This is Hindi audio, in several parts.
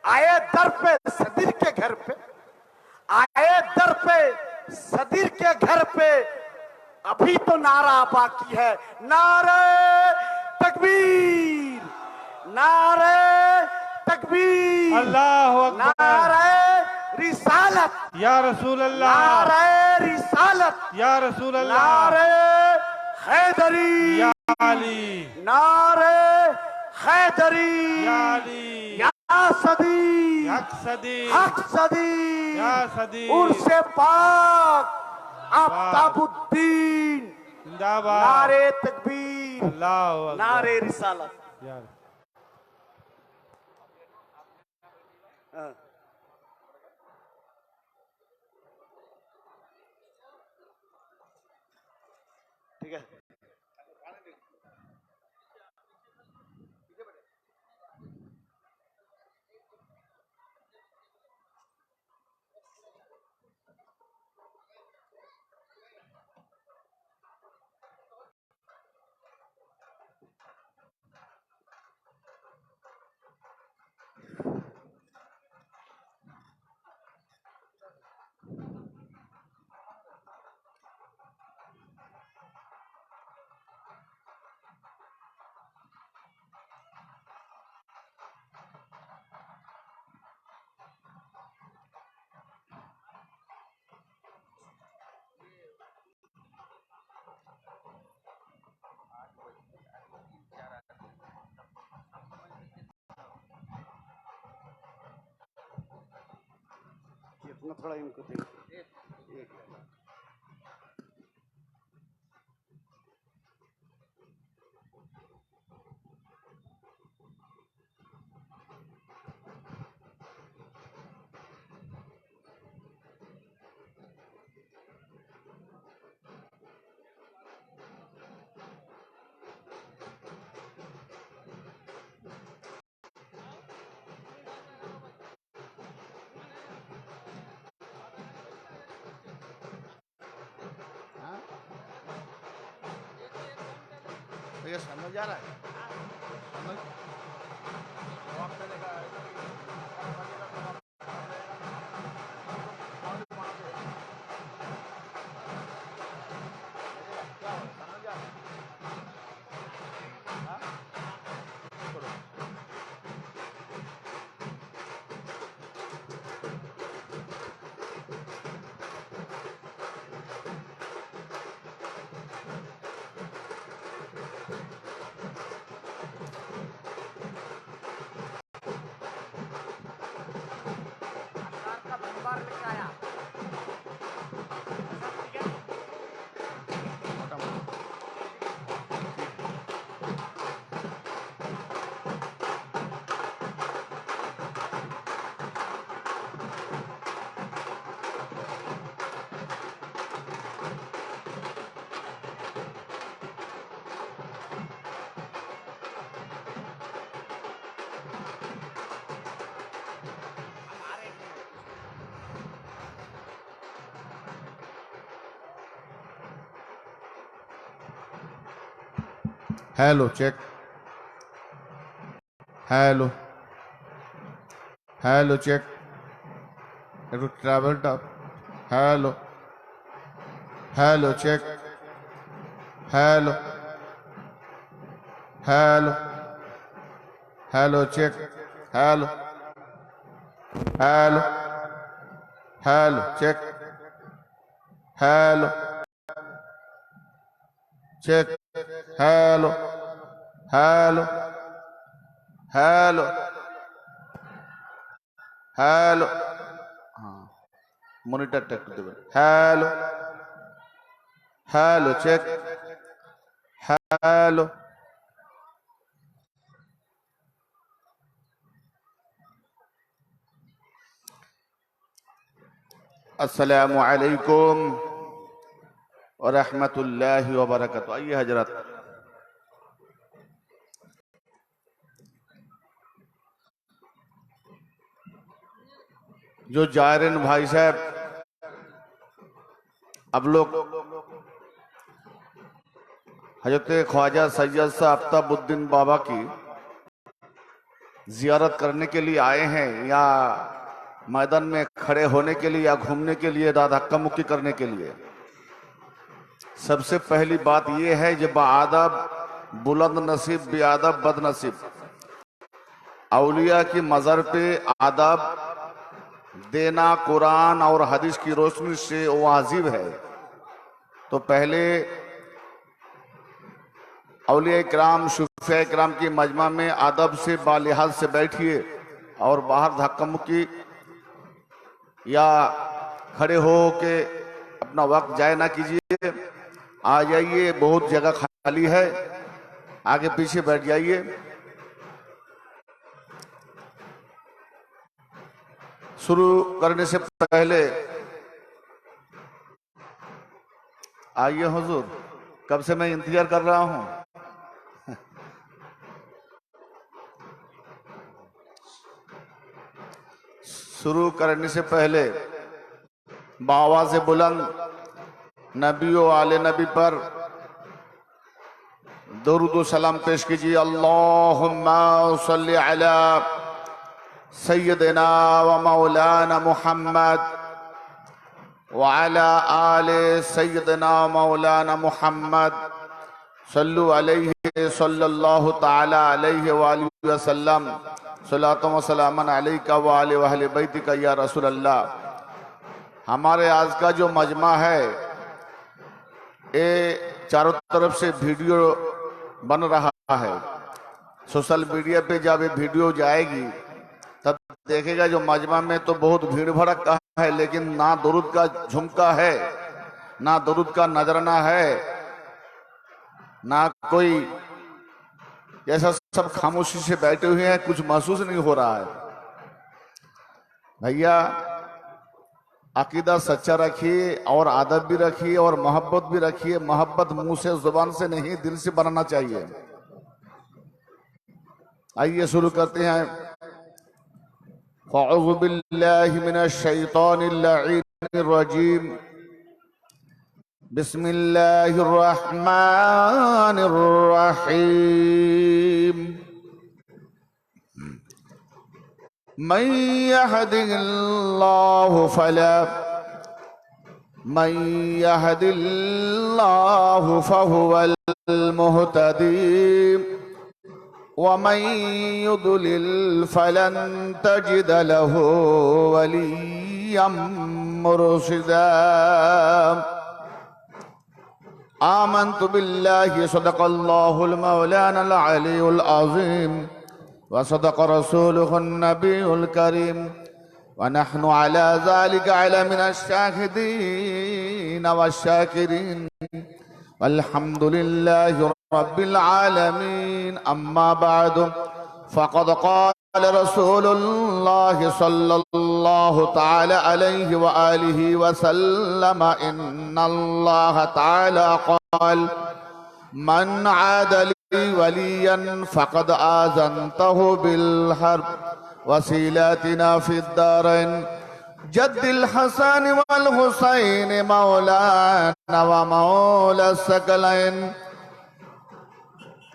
आए दर पे सदीर के घर पे, आए दर पे सदीर के घर पे, अभी तो नारा बाकी है, नारे तकबीर, नारे तकबीर, अल्लाहु अकबर, नारे रिसालत या रसूल अल्लाह, नारे रिसालत या रसूल अल्लाह, नारे हैदरी या अली, नारे हैदरी या अली, या सदी हक सदी, हक सदी या सदी, उर्से पाक आफ्ताबुद्दीन, जिंदाबाद, नारे तकबीर, अल्लाहु अकबर, नारे रिसालत। ठीक है, इतना थोड़ा इनको देंगे। भैया समझ आ रहा है? समझ hello check, hello hello check, একটু ট্রাভেলটা, hello hello check, hello hello hello check, hello hello hello check, hello check, hello hello hello hello, हाँ মনিটরটা একটু দেবেন, हेलो हेलो चेक, हेलो अस्सलामु अलैकुम व रहमतुल्लाहि व बरकातुहू। आइए हजरत, जो जायरीन भाई साहब, अब लोग हजरत ख्वाजा सैयद शाह आफ्ताबुद्दीन बाबा की जियारत करने के लिए आए हैं या मैदान में खड़े होने के लिए या घूमने के लिए या धक्का मुक्की करने के लिए, सबसे पहली बात यह है जब आदब बुलंद नसीब बेअदब बदनसीब, औलिया की मज़र पे आदब देना कुरान और हदीस की रोशनी से वाजिब है। तो पहले औलिया इकराम सूफिया इकराम की मजमा में अदब से बालिहाज से बैठिए और बाहर धक्का मुक्की या खड़े हो के अपना वक्त जाया ना कीजिए। आ जाइए, बहुत जगह खाली है, आगे पीछे बैठ जाइए। शुरू करने से पहले आइए हुजूर, कब से मैं इंतजार कर रहा हूं। शुरू करने से पहले बावा से बुलंद नबी और आले नबी पर दरूद व सलाम पेश कीजिए। अल्लाहुम्मा सल्ली अला सय्यदना व मौलाना मुहम्मद व अला आले सय्यदना मौलाना मुहम्मद सल्लु अलैहि सल्लल्लाहु ताला अलैहि व आलिहि वसल्लम सलातो व सलामन अलैका व आले व अहले बैतिका या रसूल अल्लाह। हमारे आज का जो मजमा है, ये चारों तरफ से वीडियो बन रहा है। सोशल मीडिया पे जब ये वीडियो जाएगी तब देखेगा जो मजमा में तो बहुत भीड़ भड़का है, लेकिन ना दुरूद का झुमका है, ना दुरूद का नजराना है, ना कोई, जैसा सब खामोशी से बैठे हुए हैं, कुछ महसूस नहीं हो रहा है। भैया अकीदा सच्चा रखिए और आदब भी रखिए और मोहब्बत भी रखिए। मोहब्बत मुंह से जुबान से नहीं, दिल से बनाना चाहिए। आइए शुरू करते हैं। फ़अऊज़ु बिल्लाहि मिनश शैतानिर लईनिर रजीम। बिस्मिल्लाहिर रहमानिर रहीम। मन यहदिल्लाहु फहुवल मुहतदी व मन युद्लिल फलन तजिद लहु वलिय्यम मुर्शिदा। आमन्तु बिल्लाहि सदक़ल्लाहुल मौलानल अलीयुल अज़ीम व सदक़ रसूलुहुन नबियुल करीम व नहनु अला ज़ालिका मिनश शाहिदीन वश्शाकिरीन वल्हम्दुलिल्लाहि रब्बिल आलमीन। अम्मा बअदु फ़क़द क़ाल रसूलुल्लाहि सल्लल्लाहु तआला अलैहि व आलिहि व सल्लम इन्नल्लाह तआला क़ाल मन आदा ली वलियन फ़क़द आज़नतहु बिल हर्ब वसीलतिना फिद्दारैन जद्दिल हसन वल हुसैन मौलाना व मौला सकलैन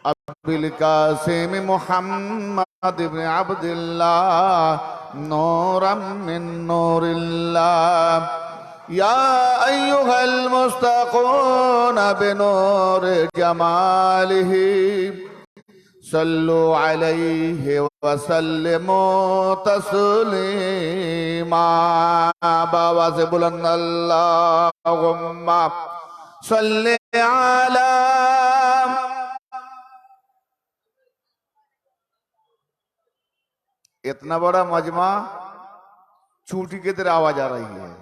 अबिल कासिम मुहम्मद इब्न अब्दुल्लाह नूरम मिन नूरिल्लाह। या अय्युहल मुस्तक़ून बिनूर जमालिही सल्लु अलैहि व सल्लिमू तस्लीमा। बाबा से बुलंद अल्लाहुम्मा सल्लि अला। इतना बड़ा मजमा चूंटी की तरह आवाज आ रही है।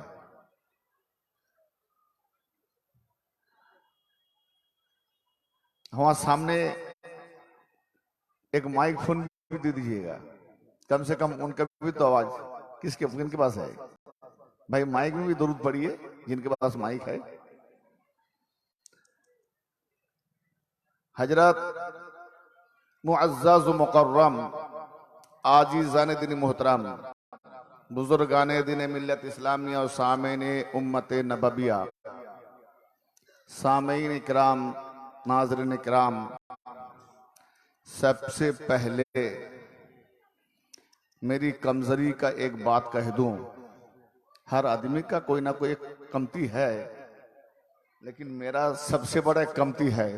हमारे सामने एक माइक फोन भी दे दीजिएगा, कम से कम उनका भी तो आवाज किनके पास है भाई। माइक में भी दरूद पड़िए जिनके पास माइक है। हजरत मुअज़्ज़ज़ मुकर्रम आजीज़ान दीन मोहतरम बुजुर्गान दीन मिल्लत इस्लामिया और सामीन उम्मत नबविया, सामीन इकराम, नाज़रीन इकराम, सबसे पहले मेरी कमजोरी का एक बात कह दूं, हर आदमी का कोई ना कोई एक कमती है, लेकिन मेरा सबसे बड़ा कमती है,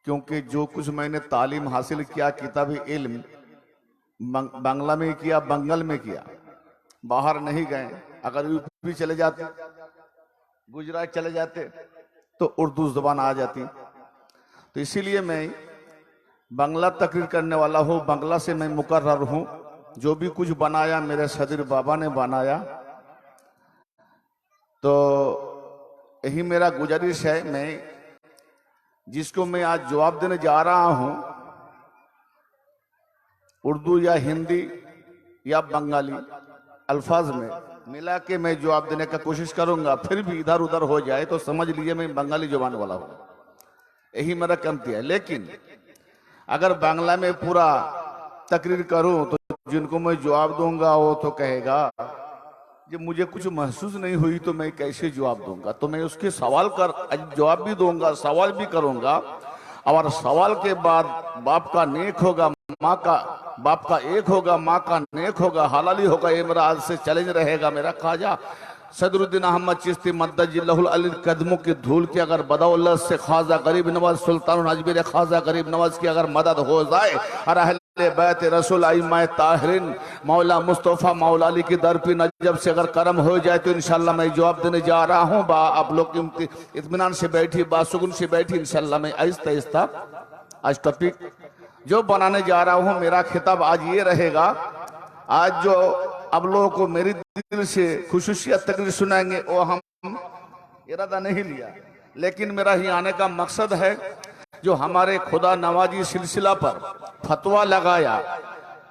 क्योंकि जो कुछ मैंने तालीम हासिल किया किताबी इल्म बांग्ला में किया, बंगाल में किया, बाहर नहीं गए। अगर यूपी चले जाते, गुजरात चले जाते तो उर्दू जुबान आ जाती। तो इसीलिए मैं बांग्ला तकरीर करने वाला हूँ, बांग्ला से मैं मुकर्रर हूँ। जो भी कुछ बनाया मेरे सदर बाबा ने बनाया, तो यही मेरा गुजारिश है। मैं जिसको मैं आज जवाब देने जा रहा हूँ, उर्दू या हिंदी या बंगाली अल्फाज में मिला के मैं जवाब देने का कोशिश करूंगा। फिर भी इधर उधर हो जाए तो समझ लिए मैं बंगाली जुबान वाला हूं, यही मेरा कमती है। लेकिन अगर बांग्ला में पूरा तकरीर करूं तो जिनको मैं जवाब दूंगा वो तो कहेगा जब मुझे कुछ महसूस नहीं हुई तो मैं कैसे जवाब दूंगा। तो मैं उसके सवाल कर जवाब भी दूंगा, सवाल भी करूंगा, और सवाल के बाद बाप का नेक होगा, माँ का बाप का एक होगा, माँ का नेक होगा, हलाली होगा। ये मेरा आज से चैलेंज रहेगा। मेरा ख्वाजा सदरुद्दीन अहमद चिश्ती मद्दजिल्लाहुल अली कदमों की धूल की अगर बदौलत से ख्वाजा गरीब नवाज सुल्तान अजमेर ख्वाजा गरीब नवाज की अगर मदद हो जाए और अहले बैत रसूल आइम्मा ताहिरीन मौला मुस्तफ़ा मौला अली की दर पे नजब से अगर करम हो जाए तो इंशाल्लाह मैं जवाब देने जा रहा हूँ। आप लोग इत्मीनान से बैठी, बासुगुन से बैठी, इंशाल्लाह मैं आहिस्ता आहिस्ता आज टॉपिक जो बनाने जा रहा हूं, मेरा खिताब आज ये रहेगा। आज जो आप लोगों को मेरी दिल से खुशूसियत तकरीर सुनाएंगे वो हम इरादा नहीं लिया, लेकिन मेरा ही आने का मकसद है जो हमारे खुदा नवाजी सिलसिला पर फतवा लगाया,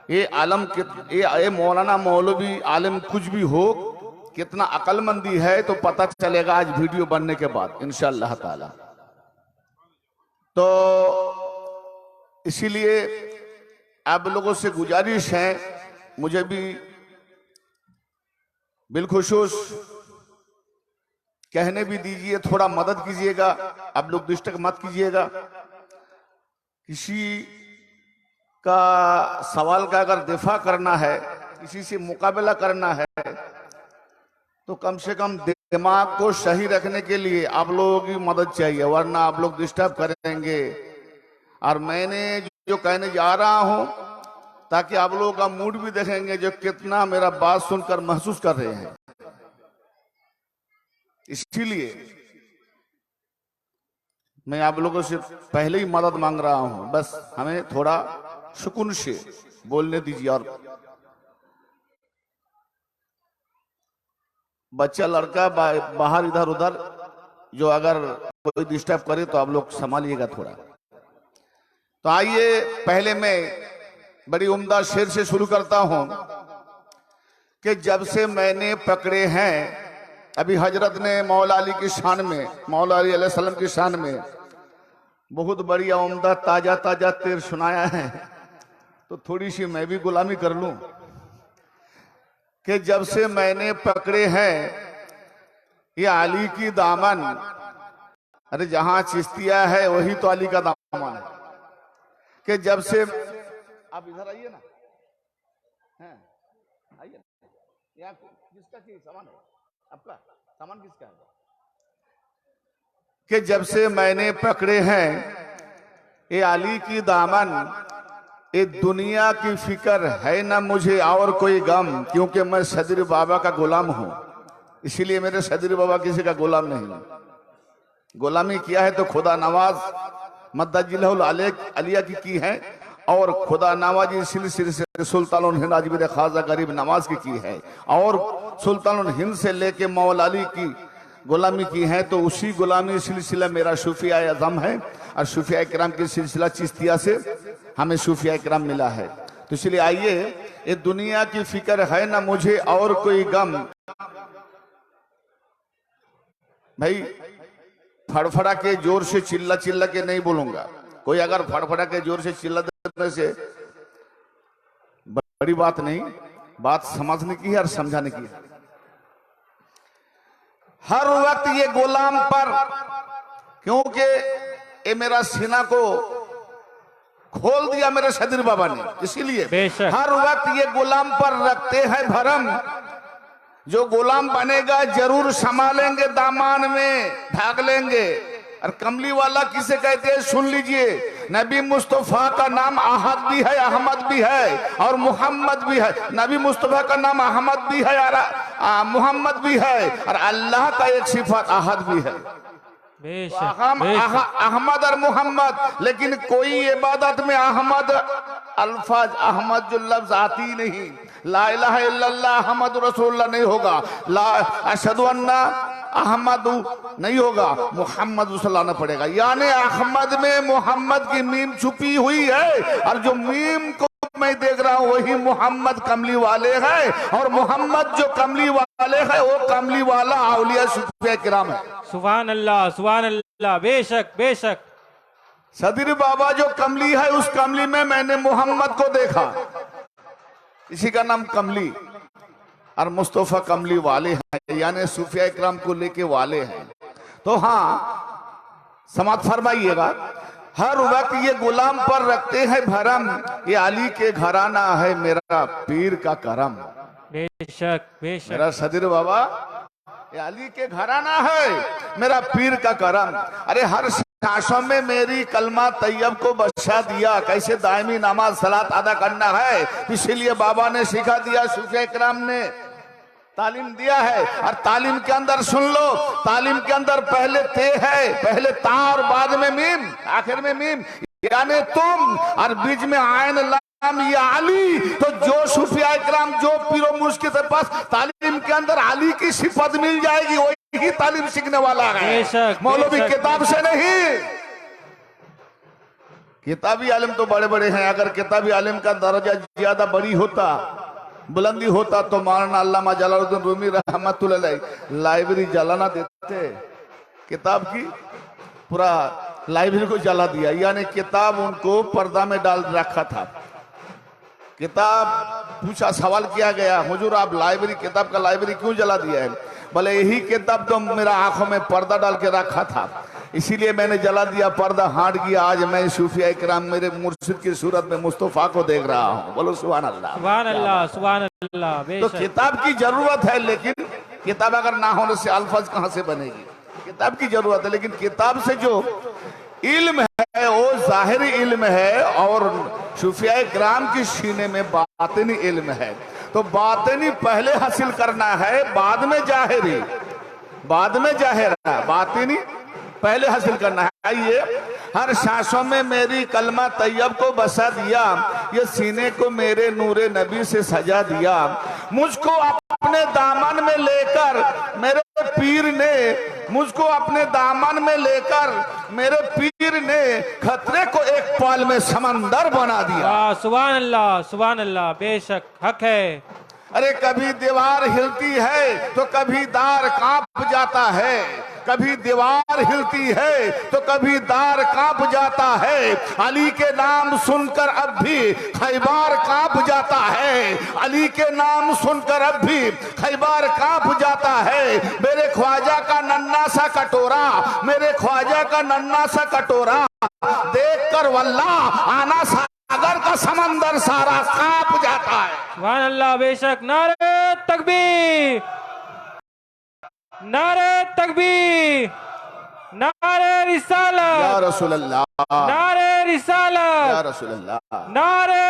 ये आलम ये मौलाना मौलवी आलिम कुछ भी हो, कितना अक्लमंदी है तो पता चलेगा आज वीडियो बनने के बाद इंशाअल्लाह ताला। तो इसीलिए आप लोगों से गुजारिश है, मुझे भी बिलखुशूस कहने भी दीजिए, थोड़ा मदद कीजिएगा, आप लोग डिस्टर्ब मत कीजिएगा। किसी का सवाल का अगर दिफा करना है, किसी से मुकाबला करना है, तो कम से कम दिमाग को सही रखने के लिए आप लोगों की मदद चाहिए, वरना आप लोग डिस्टर्ब करेंगे। और मैंने जो कहने जा रहा हूं ताकि आप लोगों का मूड भी देखेंगे जो कितना मेरा बात सुनकर महसूस कर रहे हैं। इसीलिए मैं आप लोगों से पहले ही मदद मांग रहा हूं, बस हमें थोड़ा सुकून से बोलने दीजिए। और बच्चा लड़का बाहर इधर उधर जो अगर कोई डिस्टर्ब करे तो आप लोग संभालिएगा थोड़ा। तो आइए पहले मैं बड़ी उम्दा शेर से शुरू करता हूं कि जब से मैंने पकड़े हैं, अभी हजरत ने मौला अली की शान में, मौला अली अलैहि सलाम की शान में बहुत बढ़िया उम्दा ताजा ताजा तेर सुनाया है, तो थोड़ी सी मैं भी गुलामी कर लूं कि जब से मैंने पकड़े हैं ये अली की दामन, अरे जहां चिश्तिया है वही तो अली का दामन है। कि जब से आप इधर आइए ना, हैं आइए, यहाँ किसका चीज सामान है, आपका सामान किसका है? कि जब से मैंने पकड़े हैं ये अली की दामन, ये दुनिया की फिक्र है ना मुझे और कोई गम, क्योंकि मैं सदर बाबा का गुलाम हूं। इसीलिए मेरे सदर बाबा किसी का गुलाम नहीं। गुलामी किया है तो खुदा नवाज मद्दजिल्लाहुल अलिया की है, और खुदा नवाजी सिलसिले से सुल्तानुल हिंद अजमेर ख्वाजा गरीब नवाज की है, और सुल्तानुल हिंद से लेके मौला अली की गुलामी की है। तो उसी गुलामी सिलसिला मेरा सूफिया आज़म है, और सूफिया किराम की सिलसिला चिश्तिया से हमें सूफिया किराम मिला है। तो इसलिए आइए, ये दुनिया की फिक्र है ना मुझे और कोई गम। भाई फड़फड़ा के जोर से चिल्ला चिल्ला के नहीं बोलूंगा, कोई अगर फड़फड़ा के जोर से चिल्ला देने से बड़ी बात नहीं, बात समझने की है और समझाने की है। हर वक्त ये गुलाम पर, क्योंकि ये मेरा सीना को खोल दिया मेरे सदीर बाबा ने। इसीलिए बेशक। हर वक्त ये गुलाम पर रखते हैं भरम, जो गुलाम बनेगा जरूर संभालेंगे, दामान में भाग लेंगे। और कमली वाला किसे कहते हैं सुन लीजिए, नबी मुस्तफा का नाम अहद भी है, अहमद भी है और मोहम्मद भी है। नबी मुस्तफा का नाम अहमद भी है और मोहम्मद भी है, और अल्लाह का एक सिफत अहद भी है, अहमद और मोहम्मद। लेकिन कोई इबादत में अहमद अल्फाज, अहमद जो लफ्ज आती नहीं, ला इलाहा इल्लल्लाह अहमद रसूलुल्लाह नहीं होगा, ला अशहदु अन्ना अहमद नहीं होगा, मोहम्मद लाना पड़ेगा। यानी अहमद में मोहम्मद की मीम छुपी हुई है, और जो मीम को मैं देख रहा हूं वही मोहम्मद कमली वाले हैं, और मोहम्मद जो कमली वाले हैं वो कमली वाला औलिया सूफिया किराम है। सुभान अल्लाह, सुभान अल्लाह। बेशक बेशक। सदीर बाबा जो कमली है, उस कमली में मैंने मोहम्मद को देखा, इसी का नाम कमली, और मुस्तफा कमली वाले हैं, यानी सूफिया इकराम को लेके वाले हैं। तो हाँ, समाप्त फरमाइएगा, हर वक्त ये गुलाम पर रखते हैं भरम, ये अली के घराना है मेरा पीर का करम। बेशक बेशक। मेरा सदीर बाबा ये अली के घराना है, मेरा पीर का करम। अरे हर सांसों में मेरी कलमा तैयब को बख्शा दिया, कैसे दायमी नमाज सलात अदा करना है, इसीलिए बाबा ने सिखा दिया, सूफिया इकराम ने तालीम दिया है। और तालीम के अंदर सुन लो, तालीम के अंदर पहले ते है, पहले ता और बाद में मीम, आखिर में मीम, यानी तुम, और बीच में आयन लाम या अली। तो जो सूफिया इकराम, जो पीरो मुर्शिद के पास तालीम के अंदर अली की सिफत मिल जाएगी, वही तालीम सीखने वाला है, मौलवी किताब से नहीं। किताबी आलिम तो बड़े बड़े हैं, अगर किताबी आलिम का दर्जा ज्यादा बड़ी होता, बुलंदी होता, तो मौलाना अल्लामा जलालुद्दीन रूमी रहमतुल्लाह अलैह लाइब्रेरी जलाना देते, किताब की पूरा लाइब्रेरी को जला दिया। यानी किताब उनको पर्दा में डाल रखा था। किताब पूछा, सवाल किया गया, हुजूर आप लाइब्रेरी, किताब का लाइब्रेरी क्यों जला दिया है? बोले यही किताब तो मेरा आंखों में पर्दा डाल के रखा था, इसीलिए मैंने जला दिया, पर्दा हट गया। आज मैं सूफिया इकराम मेरे मुर्शिद की सूरत में मुस्तफा को देख रहा हूँ। बोलो सुभान अल्लाह, सुभान अल्लाह, सुभान अल्लाह। तो किताब की जरूरत है, लेकिन किताब अगर ना होने से अल्फाज कहाँ से बनेगी? किताब की जरूरत है, लेकिन किताब से जो इल्म है वो जाहिरी इल्म है, और सूफिया इकराम की सीने में बातिनी इल्म है। तो बातिनी पहले हासिल करना है, बाद में जाहिरी, बाद में जाहिरा, बातिनी पहले हासिल करना है। ये हर सांसों में मेरी कलमा तैयब को बसा दिया, ये सीने को मेरे नूरे नबी से सजा दिया। मुझको अपने दामन में लेकर मेरे पीर ने, मुझको अपने दामन में लेकर मेरे पीर ने खतरे को एक पल में समंदर बना दिया। सुभान अल्लाह, सुभान अल्लाह। बेशक हक है। अरे कभी दीवार हिलती है तो कभी दार कांप जाता है, कभी दीवार हिलती है तो कभी दार कांप जाता है। अली के नाम सुनकर अब भी खैबार कांप जाता है, अली के नाम सुनकर अब भी खैबार कांप जाता है। मेरे ख्वाजा का नन्ना सा कटोरा, मेरे ख्वाजा का नन्ना सा कटोरा देखकर वल्लाह आना सागर का समंदर सारा कांप जाता है। सुभान अल्लाह। बेशक। नारे तकबीर, नारे तकबीर, नारे रिसालत या रसूल अल्लाह, नारे रिसालत या रसूल अल्लाह, नारे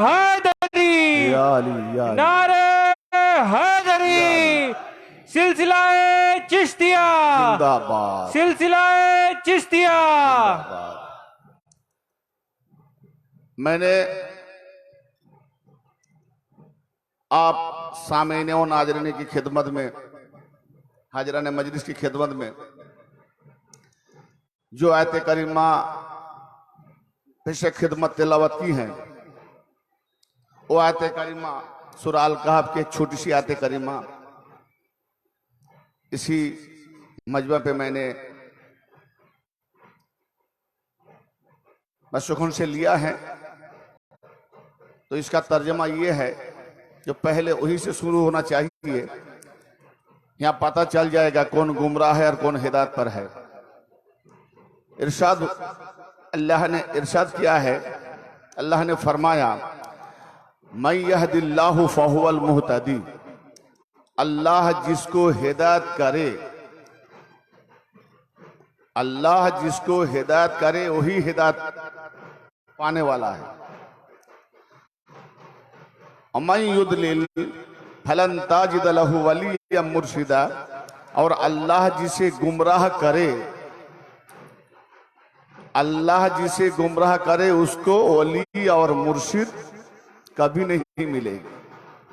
हैदरी, या अली, या अली। नारे हैदरी। सिलसिलाए चिश्तिया जिंदाबाद, सिलसिलाए चिश्तिया। मैंने आप सामईन और नाज़रीन की खिदमत में, हाजरान मजलिस की खिदमत में जो आयत करीमा पेश खिदमत तिलावत की हैं, वो आयत करीमा सूरह अल कहफ की एक छोटी सी आयत करीमा इसी मजमा पे मैंने मशहूर से लिया है। तो इसका तर्जमा ये है, जो पहले वही से शुरू होना चाहिए, यहाँ पता चल जाएगा कौन गुमराह है और कौन हिदायत पर है। इरशाद अल्लाह ने इरशाद किया है, अल्लाह ने फरमाया मैं यहदिल्लाहु फहुवल मुहतदी, अल्लाह जिसको हिदायत करे, अल्लाह जिसको हिदायत करे वही हिदायत पाने वाला है। अमन युदलिल फलन ताजिद लहु वलिय्यम मुर्शिदा, और अल्लाह जिसे गुमराह करे, अल्लाह जिसे गुमराह करे उसको वली और मुर्शिद कभी नहीं मिलेगी।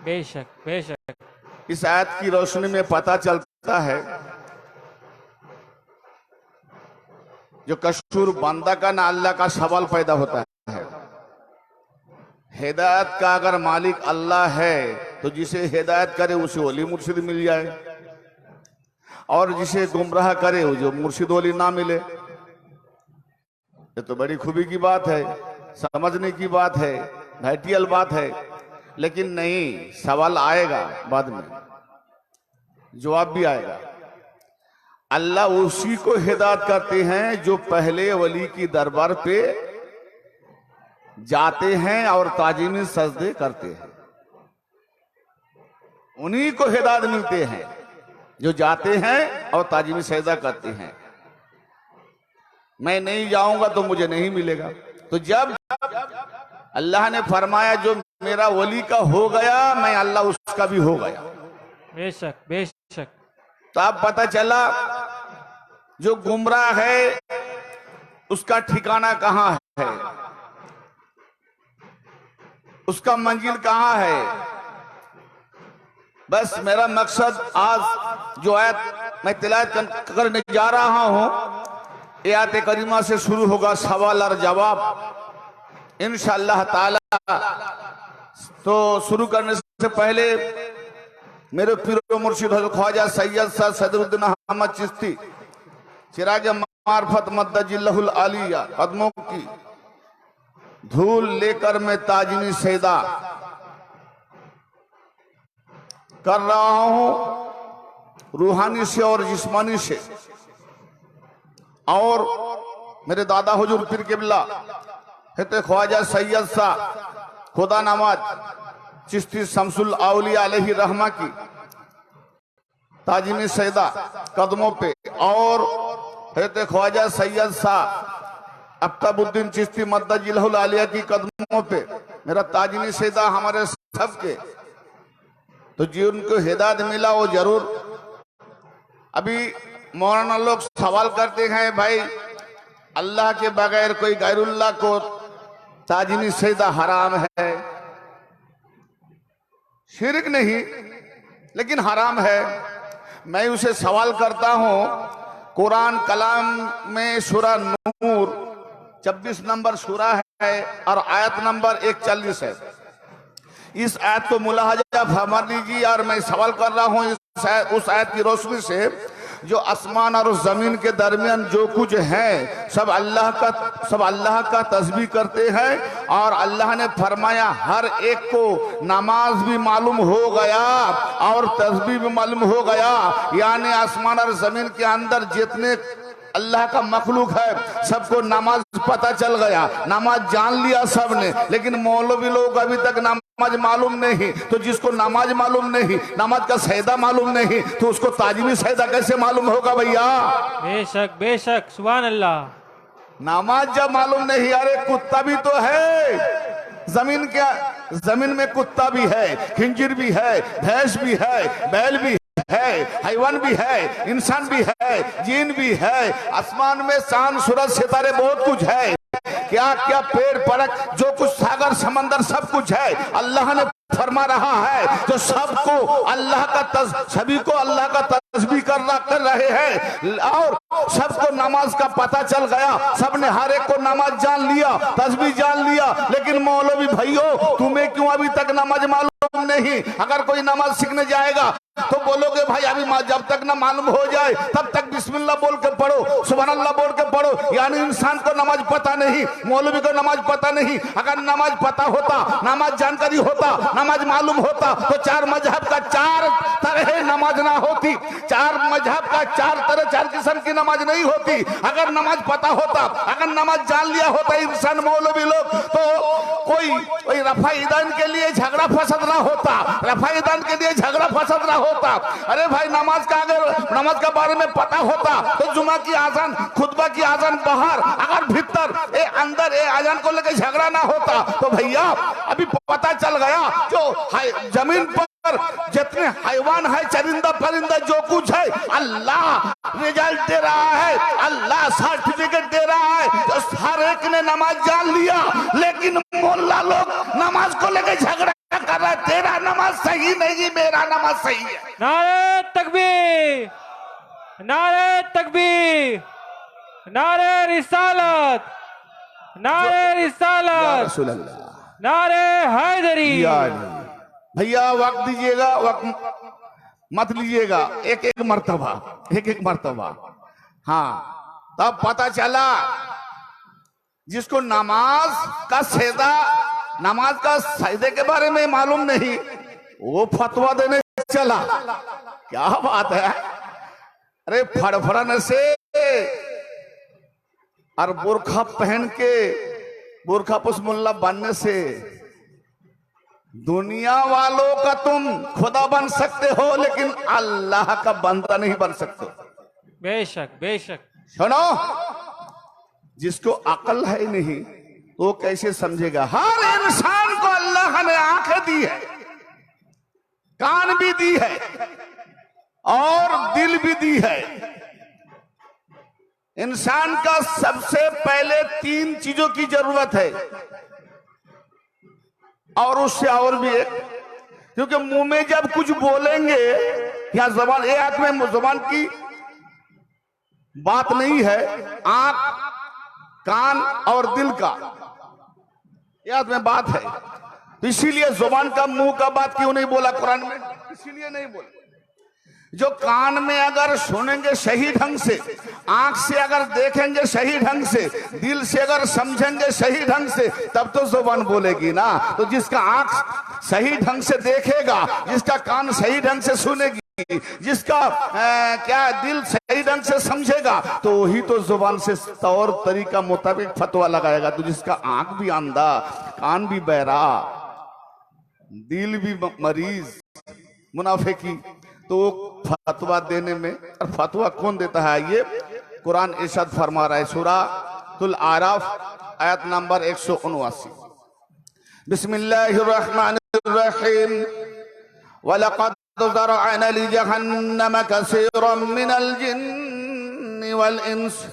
बेशक बेशक। इस आयत की रोशनी में पता चलता है जो कसूर बंदा का ना अल्लाह का सवाल पैदा होता है। हिदायत का अगर मालिक अल्लाह है तो जिसे हिदायत करे उसे वली मुर्शिद मिल जाए, और जिसे गुमराह करे वो जो मुर्शिद वली ना मिले। ये तो बड़ी खूबी की बात है, समझने की बात है, घटियल बात है। लेकिन नहीं, सवाल आएगा बाद में, जवाब भी आएगा। अल्लाह उसी को हिदायत करते हैं जो पहले वली की दरबार पे जाते हैं और ताजीमी सजदे करते हैं, उन्हीं को हिदायत मिलते हैं जो जाते हैं और ताजीमी सजदा करते हैं। मैं नहीं जाऊंगा तो मुझे नहीं मिलेगा। तो जब अल्लाह ने फरमाया जो मेरा वली का हो गया, मैं अल्लाह उसका भी हो गया। बेशक बेशक। तो अब पता चला जो गुमराह है उसका ठिकाना कहां है, उसका मंजिल कहां है। बस मेरा मकसद आज जो आयत मैं तिलावत करने जा रहा हूं, ये आयत करीमा से शुरू होगा सवाल और जवाब इंशाअल्लाह ताला। तो शुरू करने से पहले मेरे पीर मुर्शिद हज़रत ख्वाजा सैयद सर सदरुद्दीन अहमद चिश्ती चिराग मार्फत मद्दजिल्लहुल आलिया कदमों की धूल लेकर मैं ताजनी सैदा कर रहा हूं रूहानी से और जिस्मानी से। और मेरे दादा हुजूर पीर किबला ख्वाजा सैयद शाह खुदा नवाज चिश्ती शमसुल औलिया अलैहि रहमा की ताजिमी सैदा कदमों पे, और ख्वाजा सैयद शाह अफ्ताबुद्दीन चिश्ती मद्दजिल्लहुल आलिया की कदमों पे मेरा ताजिमी सैदा हमारे सबके। तो जी उनको हिदायत मिला वो जरूर। अभी मौलाना लोग सवाल करते हैं, भाई अल्लाह के बगैर कोई गैरुल्लाह को ताजिमी सैदा हराम है। शिरक नहीं लेकिन हराम है। मैं उसे सवाल करता हूं, कुरान कलाम में सूरा नूर 26 नंबर सूरा है और आयत नंबर 140 है। इस आयत को मुलाहजा फरमा लीजिए। और मैं सवाल कर रहा हूं उस आयत की रोशनी से, जो आसमान और जमीन के दरमियान जो कुछ है सब अल्लाह का तस्बीह करते हैं। और अल्लाह ने फरमाया हर एक को नमाज भी मालूम हो गया और तस्बीह भी मालूम हो गया। यानी आसमान और जमीन के अंदर जितने अल्लाह का मखलूक है सबको नमाज पता चल गया, नमाज जान लिया सबने। लेकिन मौलवी लोग अभी तक नमाज मालूम नहीं। तो जिसको नमाज मालूम नहीं, नमाज का सैदा मालूम नहीं, तो उसको ताजिमी सैदा कैसे मालूम होगा भैया? बेशक बेशक, सुभान अल्लाह। नमाज जब मालूम नहीं, अरे कुत्ता भी तो है जमीन में कुत्ता भी है, खिंजीर भी है, भैंस भी है, बैल भी है, हैवान भी है, इंसान भी है, जीन भी है। आसमान में चांद सूरज सितारे बहुत कुछ है। क्या क्या पेड़ पड़क जो कुछ सागर समंदर सब कुछ है। अल्लाह ने फरमा रहा है जो सबको अल्लाह का सभी को अल्लाह का तस्बीह कर रहे हैं और सबको नमाज का पता चल गया। सबने हर एक को नमाज जान लिया, तस्बीह जान लिया। लेकिन मौलवी भाइयों, तुम्हें क्यों अभी तक नमाज मालूम नहीं? अगर कोई नमाज सीखने जाएगा तो बोलोगे भाई अभी जब तक ना मालूम हो जाए तब तक बिस्मिल्लाह बोल के पढ़ो, सुभान अल्लाह बोल के पढ़ो। यानी इंसान को नमाज पता नहीं, मौलवी को नमाज पता नहीं। अगर नमाज पता होता, नमाज जानकारी होता, नमाज मालूम होता तो चार मजहब का चार तरह नमाज ना होती, चार मजहब का चार तरह चार किस्म की नमाज नहीं होती। अगर नमाज पता होता, अगर नमाज जान लिया होता इंसान मौलवी लोग, तो कोई रफाईदान के लिए झगड़ा फसद ना होता, रफाईदान के लिए झगड़ा फसद ना होता। अरे भाई नमाज का अगर नमाज के बारे में पता होता तो जुमा की आजान, खुतबा की आजान बाहर, अगर भीतर अंदर आजान को लेकर झगड़ा ना होता। तो भैया अभी पता चल गया जो जमीन पर जितने हैवान है, चरिंदा परिंदा जो कुछ है, अल्लाह रिजल्ट दे रहा है, अल्लाह सर्टिफिकेट दे रहा है। तो हर एक ने नमाज जान लिया, लेकिन मोल्ला लोग नमाज को लेकर झगड़ा कर रहा है। तेरा नमाज सही नहीं, मेरा नमाज सही है। नारे तकबीर, नारे तकबीर, नारे रिसालत, नारे रिसालत, नारे हैदरी। भैया वक्त दीजिएगा, वक्त मत लीजिएगा, एक एक मर्तबा, एक एक मर्तबा। हाँ, तब पता चला जिसको नमाज का सैदा, नमाज का सैदे के बारे में मालूम नहीं, वो फतवा देने चला। क्या बात है। अरे फड़फड़ाने से और बुरखा पहन के, बुरखा पुस मुल्ला बनने से दुनिया वालों का तुम खुदा बन सकते हो, लेकिन अल्लाह का बंदा नहीं बन सकते। बेशक बेशक। सुनो, जिसको अकल है नहीं तो कैसे समझेगा। हर इंसान को अल्लाह ने आंखें दी है, कान भी दी है और दिल भी दी है। इंसान का सबसे पहले तीन चीजों की जरूरत है, और उससे और भी एक, क्योंकि मुंह में जब कुछ बोलेंगे, या जबान, ये हाथ में जबान की बात नहीं है, आंख, कान और दिल का याद में बात है। तो इसीलिए जुबान का मुंह का बात क्यों नहीं बोला कुरान में, इसीलिए नहीं बोला। जो कान में अगर सुनेंगे सही ढंग से, आंख से अगर देखेंगे सही ढंग से, दिल से अगर समझेंगे सही ढंग से, तब तो जुबान बोलेगी ना। तो जिसका आंख सही ढंग से देखेगा, जिसका कान सही ढंग से सुनेगी, जिसका क्या दिल सही ढंग से समझेगा, तो वही तो जुबान से तौर तरीका मुताबिक फतवा लगाएगा। तो जिसका आंख भी अंधा, कान भी बहरा, दिल भी मरीज, मुनाफिकी, तो फतवा देने में, और फतवा कौन देता है, ये कुरान इरशाद फरमा रहा है, सूरह आराफ आयत नंबर 179। बिस्मिल्लाहिर्रहमानिर्रहीम। वलक़द ज़रअना लिजहन्नम कसीरन मिनल जिन्नि वल इंस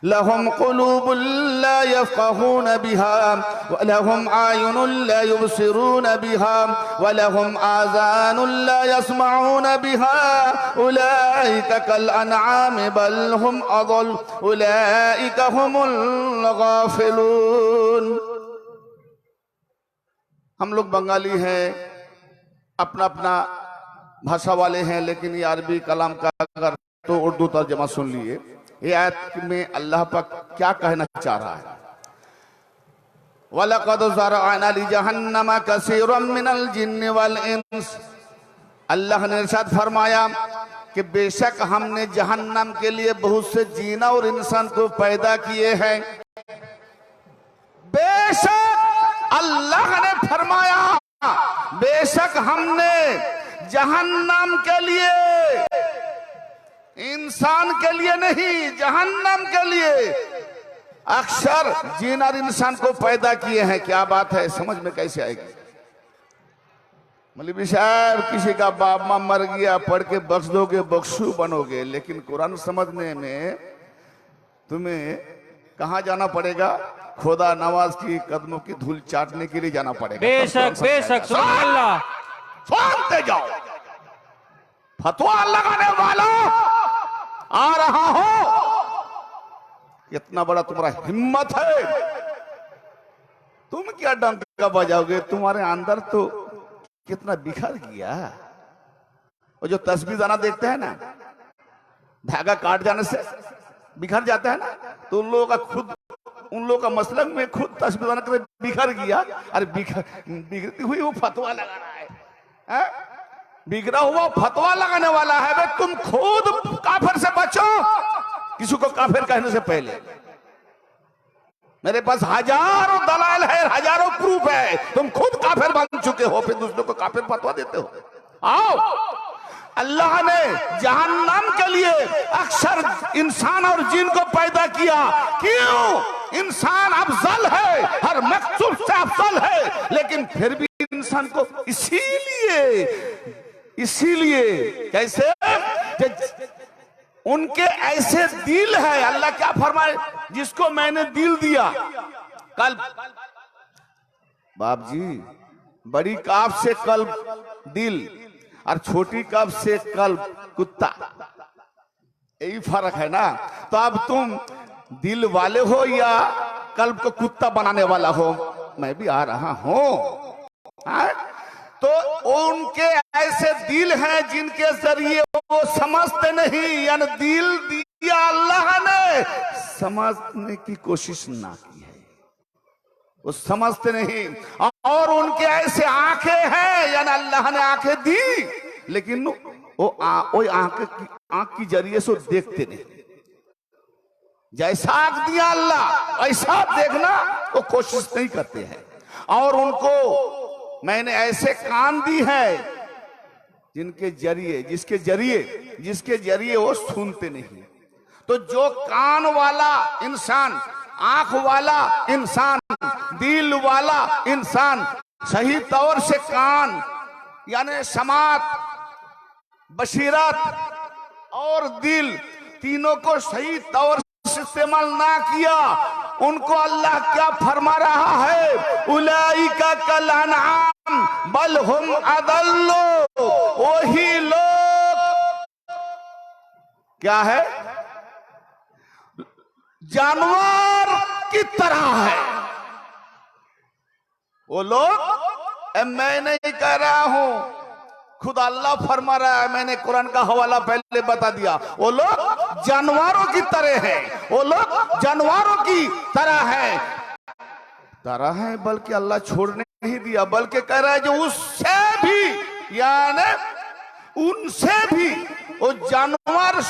लहुम क़ुलूबुन ला यफ़क़हून बिहा वलहुम आयुनुन ला युबसिरून बिहा वलहुम आज़ानुन ला यस्मऊन बिहा उलाइका कल अनआम बल हुम अज़ल उलाइका हुमुल गाफ़िलून। हम लोग बंगाली हैं, अपना अपना भाषा वाले हैं, लेकिन ये अरबी कलाम का अगर तो उर्दू तर्जमा सुन लिए। ये आयत में अल्लाह पाक क्या कहना चाह रहा है। वलक़द ज़रअना लिजहन्नम कसीरन मिनल जिन्नि वल इंस। अल्लाह ने इरशाद फरमाया कि बेशक हमने जहन्नम के लिए बहुत से जीना और इंसान को पैदा किए हैं। बेशक अल्लाह ने फरमाया, बेशक हमने जहन्नम के लिए, इंसान के लिए नहीं, जहन्नम के लिए अक्सर जिन और इंसान को पैदा किए हैं। क्या बात है, समझ में कैसे आएगी। मौलवी साहब, किसी का बाप माँ मर गया, पढ़ के बख्श दोगे, बख्शू बनोगे, लेकिन कुरान समझने में तुम्हें कहाँ जाना पड़ेगा, खुदा नवाज की कदमों की धूल चाटने के लिए जाना पड़ेगा। बेशक बेशक, सुभान अल्लाह। सुनते जाओ, फतवा लगाने वाला आ रहा हो। कितना बड़ा तुम्हारा हिम्मत है, तुम क्या डंका बजाओगे, तुम्हारे अंदर तो कितना बिखर गया। वो जो तस्बीह दाना देखते हैं ना, धागा काट जाने से बिखर जाता है ना, तो उन लोगों का मसलन में खुद तस्बीह दाना कभी बिखर गया। अरे बिखरती हुई वो फतवा लगा रहा है? बिगड़ा हुआ फतवा लगाने वाला है। बे तुम खुद काफिर से बचो, किसी को काफिर कहने से पहले। मेरे पास हजारों दलाल है, हजारों प्रूफ है, तुम खुद काफिर बन चुके हो, फिर दूसरों को काफिर फतवा देते हो। आओ, अल्लाह ने जहन्नम के लिए अक्सर इंसान और जिन को पैदा किया। क्यों? इंसान अफजल है, हर मखलूक से अफजल है, लेकिन फिर भी इंसान को इसीलिए कैसे? उनके ऐसे दिल है। अल्लाह क्या फरमाए? जिसको मैंने दिल दिया, कल्ब, बाप जी, बड़ी काफ से कल्ब दिल, और छोटी कब से कल्ब कुत्ता, यही फर्क है ना। तो अब तुम दिल वाले हो या कल्ब को कुत्ता बनाने वाला हो? मैं भी आ रहा हूं। तो उनके ऐसे दिल हैं जिनके जरिए वो समझते नहीं, यानी दिल दिया अल्लाह ने, समझने की कोशिश ना की है, वो समझते नहीं। और उनके ऐसे आंखें हैं, यानी अल्लाह ने आंखें दी, लेकिन वो आंख की जरिए से देखते नहीं। जैसा आंख दिया अल्लाह, ऐसा देखना वो कोशिश नहीं करते हैं। और उनको मैंने ऐसे कान दी है जिसके जरिए वो सुनते नहीं। तो जो कान वाला इंसान, आंख वाला इंसान, दिल वाला इंसान सही तौर से कान यानी समात, बशीरत और दिल तीनों को सही तौर से इस्तेमाल ना किया, उनको अल्लाह क्या फरमा रहा है? उलाइका कल अनआम बल हुम अदल्लो। वही लोग क्या है? जानवर की तरह है वो लोग। मैं नहीं कह रहा हूं, खुद अल्लाह फरमा रहा है, मैंने कुरान का हवाला पहले बता दिया। वो लोग जानवरों की तरह हैं, वो लोग जानवरों की तरह है, बल्कि अल्लाह छोड़ने नहीं दिया, बल्कि कह रहा है जो उससे भी, यानी उनसे भी, वो जानवरों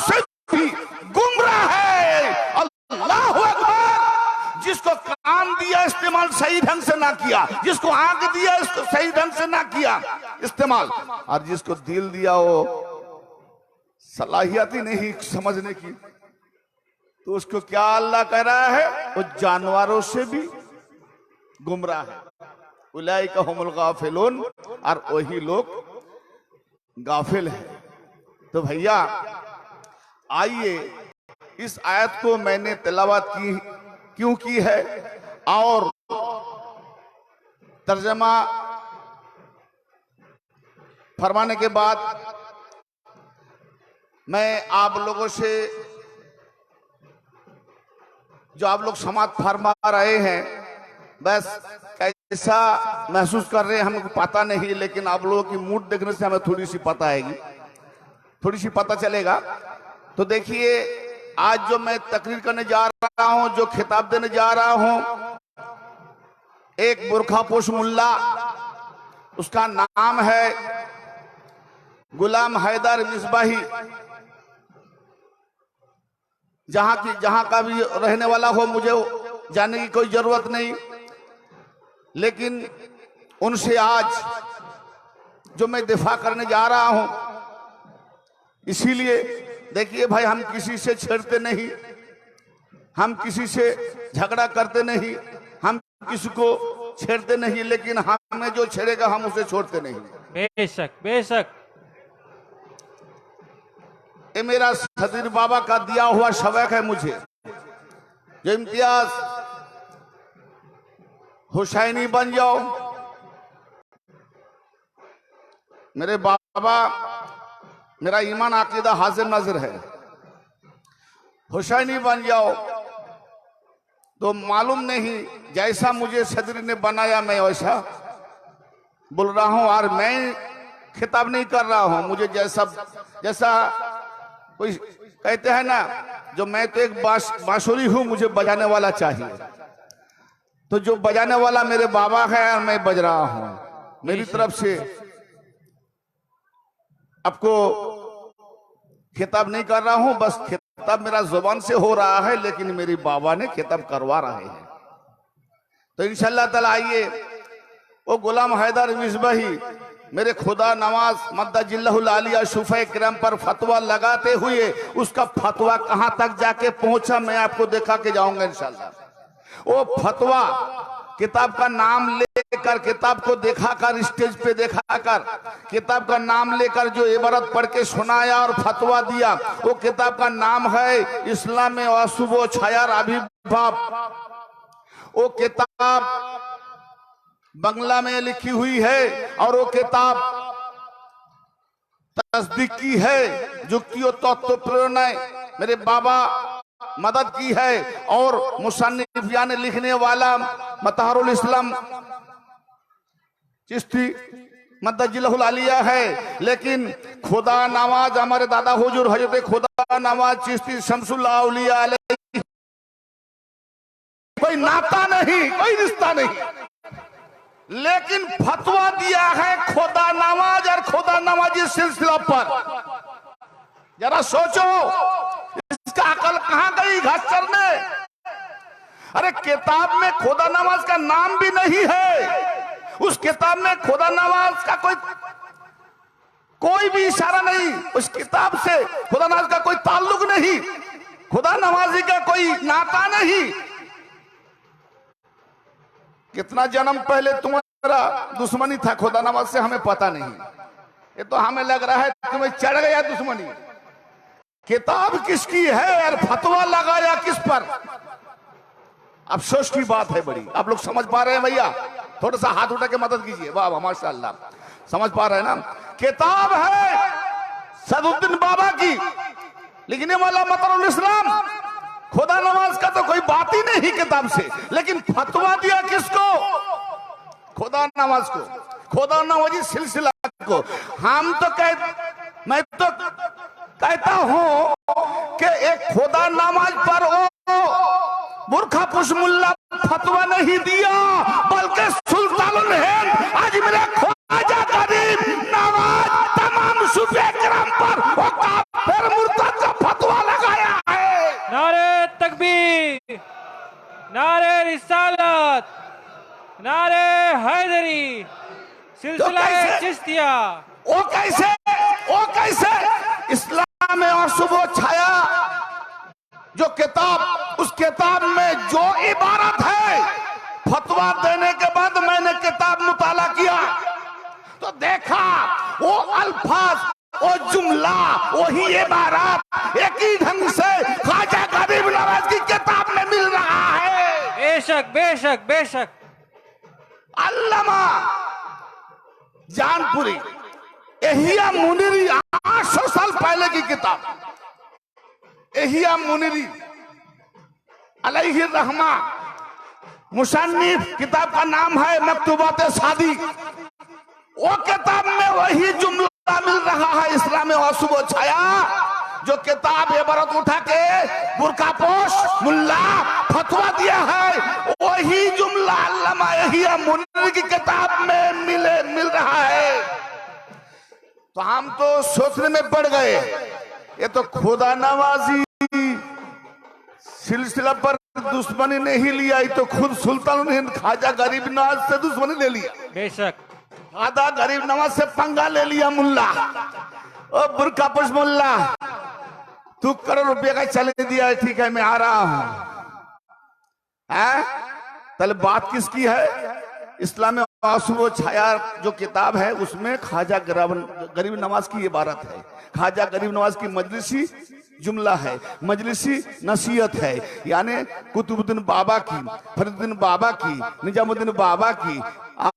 से भी गुमराह है। अल्लाह अकबर। जिसको कान दिया इस्तेमाल सही ढंग से ना किया, जिसको आंख दिया इसको सही ढंग से ना किया इस्तेमाल, और जिसको दिल दिया वो सलाहियत ही नहीं समझने की, तो उसको क्या अल्लाह कह रहा है? वो जानवरों से भी गुमराह है। उलाइका हुमुल गाफिलून, और वही लोग गाफिल है। तो भैया आइए, इस आयत को मैंने तिलावत क्यों की है और तर्जमा फरमाने के बाद मैं आप लोगों से, जो आप लोग समात फरमा रहे हैं, बस कैसा महसूस कर रहे हैं हमको पता नहीं, लेकिन आप लोगों की मूड देखने से हमें थोड़ी सी पता आएगी, थोड़ी सी पता चलेगा। तो देखिए, आज जो मैं तकरीर करने जा रहा हूं, जो खिताब देने जा रहा हूं, एक बुरखापोश मुल्ला, उसका नाम है गुलाम हैदर मिसबाही। जहां का भी रहने वाला हो, मुझे जानने की कोई जरूरत नहीं, लेकिन उनसे आज जो मैं दिफा करने जा रहा हूं, इसीलिए देखिए भाई, हम किसी से छेड़ते नहीं, हम किसी से झगड़ा करते नहीं, हम किसी को छेड़ते नहीं, लेकिन हमें जो छेड़ेगा हम उसे छोड़ते नहीं। बेशक बेशक। ये मेरा सदीर बाबा का दिया हुआ शौक है मुझे, जो इम्तियाज हुसैनी बन जाओ। मेरे बाबा, मेरा ईमान अकीदा हाजिर नाजिर है, हुसैनी बन जाओ। तो मालूम नहीं, जैसा मुझे सदरी ने बनाया मैं वैसा बोल रहा हूं, और मैं खिताब नहीं कर रहा हूं। मुझे जैसा कोई कहते हैं ना, जो मैं तो एक बांसुरी हूं, मुझे बजाने वाला चाहिए। तो जो बजाने वाला मेरे बाबा है और मैं बज रहा हूं। मेरी तरफ से आपको खिताब नहीं कर रहा हूं, बस खिताब मेरा जुबान से हो रहा है, लेकिन मेरी बाबा ने खिताब करवा रहे हैं। तो इंशाअल्लाह ताला आइए, वो गुलाम हैदर मिसबाही मेरे खुदा नवाज मद्दाजिल्लाहुल आलिया शूफे किराम पर फतवा लगाते हुए उसका फतवा कहां तक जाके पहुंचा, मैं आपको दिखा के जाऊंगा इंशाअल्लाह। वो फतवा किताब का नाम लेकर, किताब को दिखाकर, स्टेज पे दिखाकर, किताब का नाम लेकर जो इबारत पढ़ के सुनाया और फतवा दिया, वो किताब का नाम है इस्लाम में अशुभ छाया आविर्भाव। वो किताब बंगला में लिखी हुई है और वो किताब तस्दीक की है, जो कि तत्व प्रेरणा मेरे बाबा मदद की है। और मुसन्निफ यानी लिखने वाला मतहरुल इस्लाम चिश्ती मद्दाजिल्लाहुल आलिया है, लेकिन खुदा नवाज हमारे दादा हुजूर हजरत खुदा नवाज चिश्ती शमसुल्लाह औलिया अलैहि कोई नाता नहीं, कोई रिश्ता नहीं, लेकिन फतवा दिया है खुदा नवाज और खुदा नवाजी सिलसिला पर। जरा सोचो, इसका अकल कहां गई घास चरने। अरे किताब में खुदा नवाज का नाम भी नहीं है, उस किताब में खुदा नवाज का कोई भी इशारा नहीं, उस किताब से खुदा नवाज का कोई ताल्लुक नहीं, खुदा नवाजी का कोई नाता नहीं। कितना जन्म पहले तुम्हारा दुश्मनी था खुदा नवाज से, हमें पता नहीं। ये तो हमें लग रहा है तुम्हें चढ़ गया दुश्मनी। किताब किसकी है और फतवा लगाया किस पर? अफसोस की बात है बड़ी। आप लोग समझ पा रहे हैं भैया? थोड़ा सा हाथ उठा के मदद कीजिए। वाह वाह माशाअल्लाह, समझ पा रहे हैं ना? किताब है सदुद्दीन बाबा की, लिखने वाला मतहरुल इस्लाम। खुदा नवाज का तो कोई बात ही नहीं किताब से, लेकिन फतवा दिया किसको? खुदा नवाज को, खुदा नवाजी सिलसिला को। मैं तो कहता हूं कि एक खुदा नवाज पर वो बुरखा पुश मुल्ला फतवा नहीं दिया, बल्कि सुल्तानुल हिंद आज मेरे ख्वाजा गरीब नवाज तमाम सूफी किराम पर वो काफिर मुर्तद का फतवा लगाया है। नारे तकबीर, नारे रिसालत, नारे हैदरी, सिलसिला चिश्तिया। वो कैसे इस्लाम में अशुभ छाया जो किताब, उस किताब में जो इबारत है, फतवा देने के बाद मैंने किताब मुताला किया तो देखा वो अल्फाज, वो जुमला, वही इबारत एक ही ढंग से ख्वाजा गरीब नवाज की किताब में मिल रहा है। बेशक बेशक बेशक। अल्लामा जानपुरी एहिया मुनीरी 800 साल पहले की किताब, एहिया मुनीरी अलैहि रहमा, मुसन्निफ किताब का नाम है मकतूबात सादी। वो किताब में वही जुमला मिल रहा है इस्लाम में अशुभ छाया, जो किताब इबारत उठा के बुरकापोश मुल्ला फतवा दिया है, वही जुमला अल्लामा एहिया मुनीरी की किताब में मिल रहा है। तो हम तो सोचने में पड़ गए, ये तो खुदा नवाजी सिलसिला पर दुश्मनी नहीं लिया, ये तो खुद सुल्तानुल हिंद ख्वाजा गरीब नवाज से दुश्मनी ले लिया। बेशक ख्वाजा गरीब नवाज से पंगा ले लिया मुल्ला। ओ बुरकापोश मुल्ला, तू करोड़ रुपये का चले दिया, ठीक है मैं आ रहा हूं। पहले बात किसकी है? इस्लाम में अशुभ छाया जो किताब है उसमें ख्वाजा गरीब नवाज की इबारत है। ख्वाजा गरीब नवाज की मजलिसी जुमला है, मजलिसी नसीहत है, यानी कुतुबुद्दीन बाबा की, फरीदुद्दीन बाबा की, निजामुद्दीन बाबा की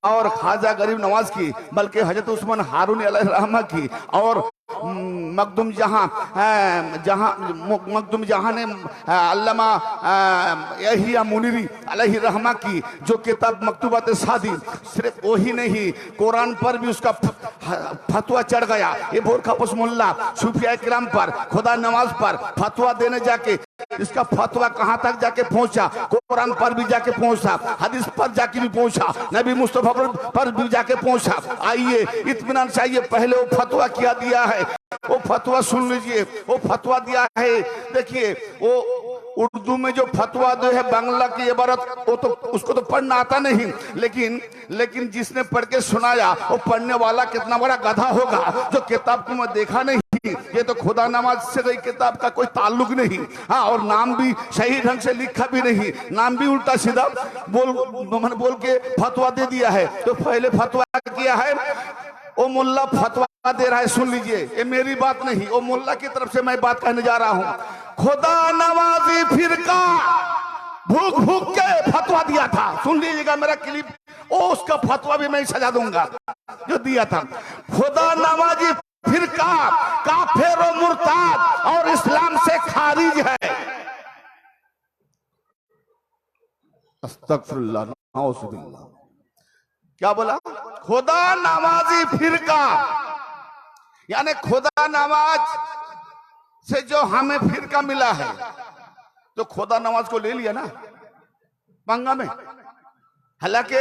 और ख्वाजा गरीब नवाज की, बल्कि हजरत उस्मान हारून अलैहिर्रहमा की और मखदूम जहां मखदूम जहां ने अल्लामा यहिया मुनीरी अलैहि रहमा की जो किताब मकतूबात सादी, सिर्फ वही नहीं कुरान पर भी उसका फतवा चढ़ गया। ये बुरखापोश मुल्ला सूफिया किराम पर, खुदा नमाज पर फतवा देने जाके इसका फतवा कहां तक जाके पहुंचा, कुरान पर भी जाके पहुंचा, हदीस पर जाके भी पहुंचा, नबी मुस्तफा पर भी जाके पहुंचा। आइए इत्मीनान चाहिए, पहले वो फतवा क्या दिया है वो फतवा सुन लीजिए। वो फतवा दिया है, देखिए वो उर्दू में जो फतवा दो है बांग्ला की इबारत, वो तो उसको तो पढ़ना आता नहीं, लेकिन जिसने पढ़ के सुनाया वो पढ़ने वाला कितना बड़ा गधा होगा जो किताब को मैं देखा नहीं, ये तो खुदा नमाज से गई किताब का कोई ताल्लुक नहीं। हाँ, और नाम भी सही ढंग से लिखा भी नहीं, नाम भी उल्टा सीधा बोल के फतवा दे दिया है। तो पहले फतवा किया है, वो मुल्ला फतवा दे रहा है, सुन लीजिए, ये मेरी बात नहीं, वो मुल्ला की तरफ से मैं बात कहने जा रहा हूं। खुदा नवाजी फिरका भूख भूख के फतवा दिया था, सुन लीजिएगा मेरा क्लिप, ओ उसका फतवा भी मैं सजा दूंगा जो दिया था। खुदा नवाजी फिरका काफिर और मुर्ताद और इस्लाम से खारिज है। अस्तगफिरुल्लाह, नाउज़ुबिल्लाह। क्या बोला? खुदा नमाजी फिरका, यानी खुदा नमाज से जो हमें फिरका मिला है, तो खुदा नमाज को ले लिया ना पंगा में। हालांकि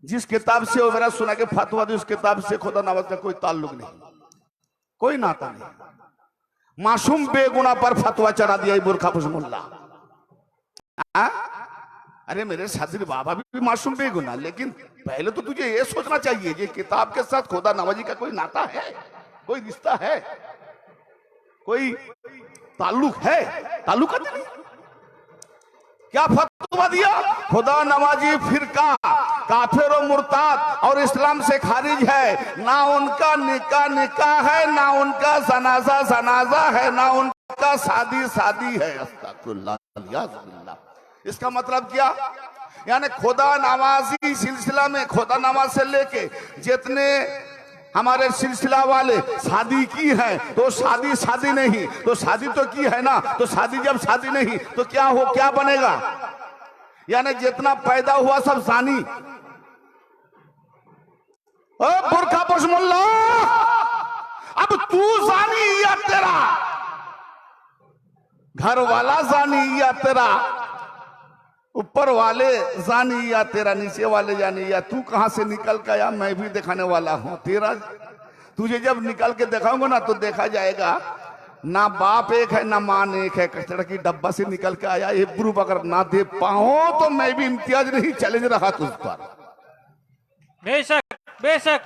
जिस किताब से वो मेरा सुना के फतवा दी, उस किताब से खुदा नमाज का कोई ताल्लुक नहीं, कोई नाता नहीं। मासूम बेगुनाह पर फतवा चढ़ा दिया बुरखापोश मुल्ला। अरे मेरे साथी बाबा भी मासूम बेगुनाह, लेकिन पहले तो तुझे ये सोचना चाहिए ये किताब के साथ खुदा नवाजी का कोई नाता है, कोई रिश्ता है, कोई ताल्लुक है? ताल्लुक नहीं। क्या फतवा दिया? खुदा नवाजी फिरका काफिर और मुर्ताद और इस्लाम से खारिज है। ना उनका निकाह है, ना उनका जनाजा है, ना उनका शादी है। अस्तगफिरुल्लाह। इसका मतलब क्या? यानी खुदा नवाजी सिलसिला में, खुदा नमाज से लेके जितने हमारे सिलसिला वाले शादी की है, तो शादी नहीं, तो शादी तो की है ना, तो शादी जब शादी नहीं तो क्या बनेगा? यानी जितना पैदा हुआ सब जानी। बुरखापोश मुल्ला, अब तू जानी या तेरा घर वाला जानी, या तेरा ऊपर वाले जानी, या तेरा नीचे वाले जानी, या तू कहां से निकल के आया मैं भी दिखाने वाला हूं। तेरा तुझे जब निकल के दिखाऊंगा ना तो देखा जाएगा ना बाप एक है ना मान एक है, कचरा की डब्बा से निकल के आया। ये प्रूफ अगर ना दे पाऊं तो मैं भी इम्तियाज नहीं, चैलेंज रहा तुझ पर। बेशक बेशक।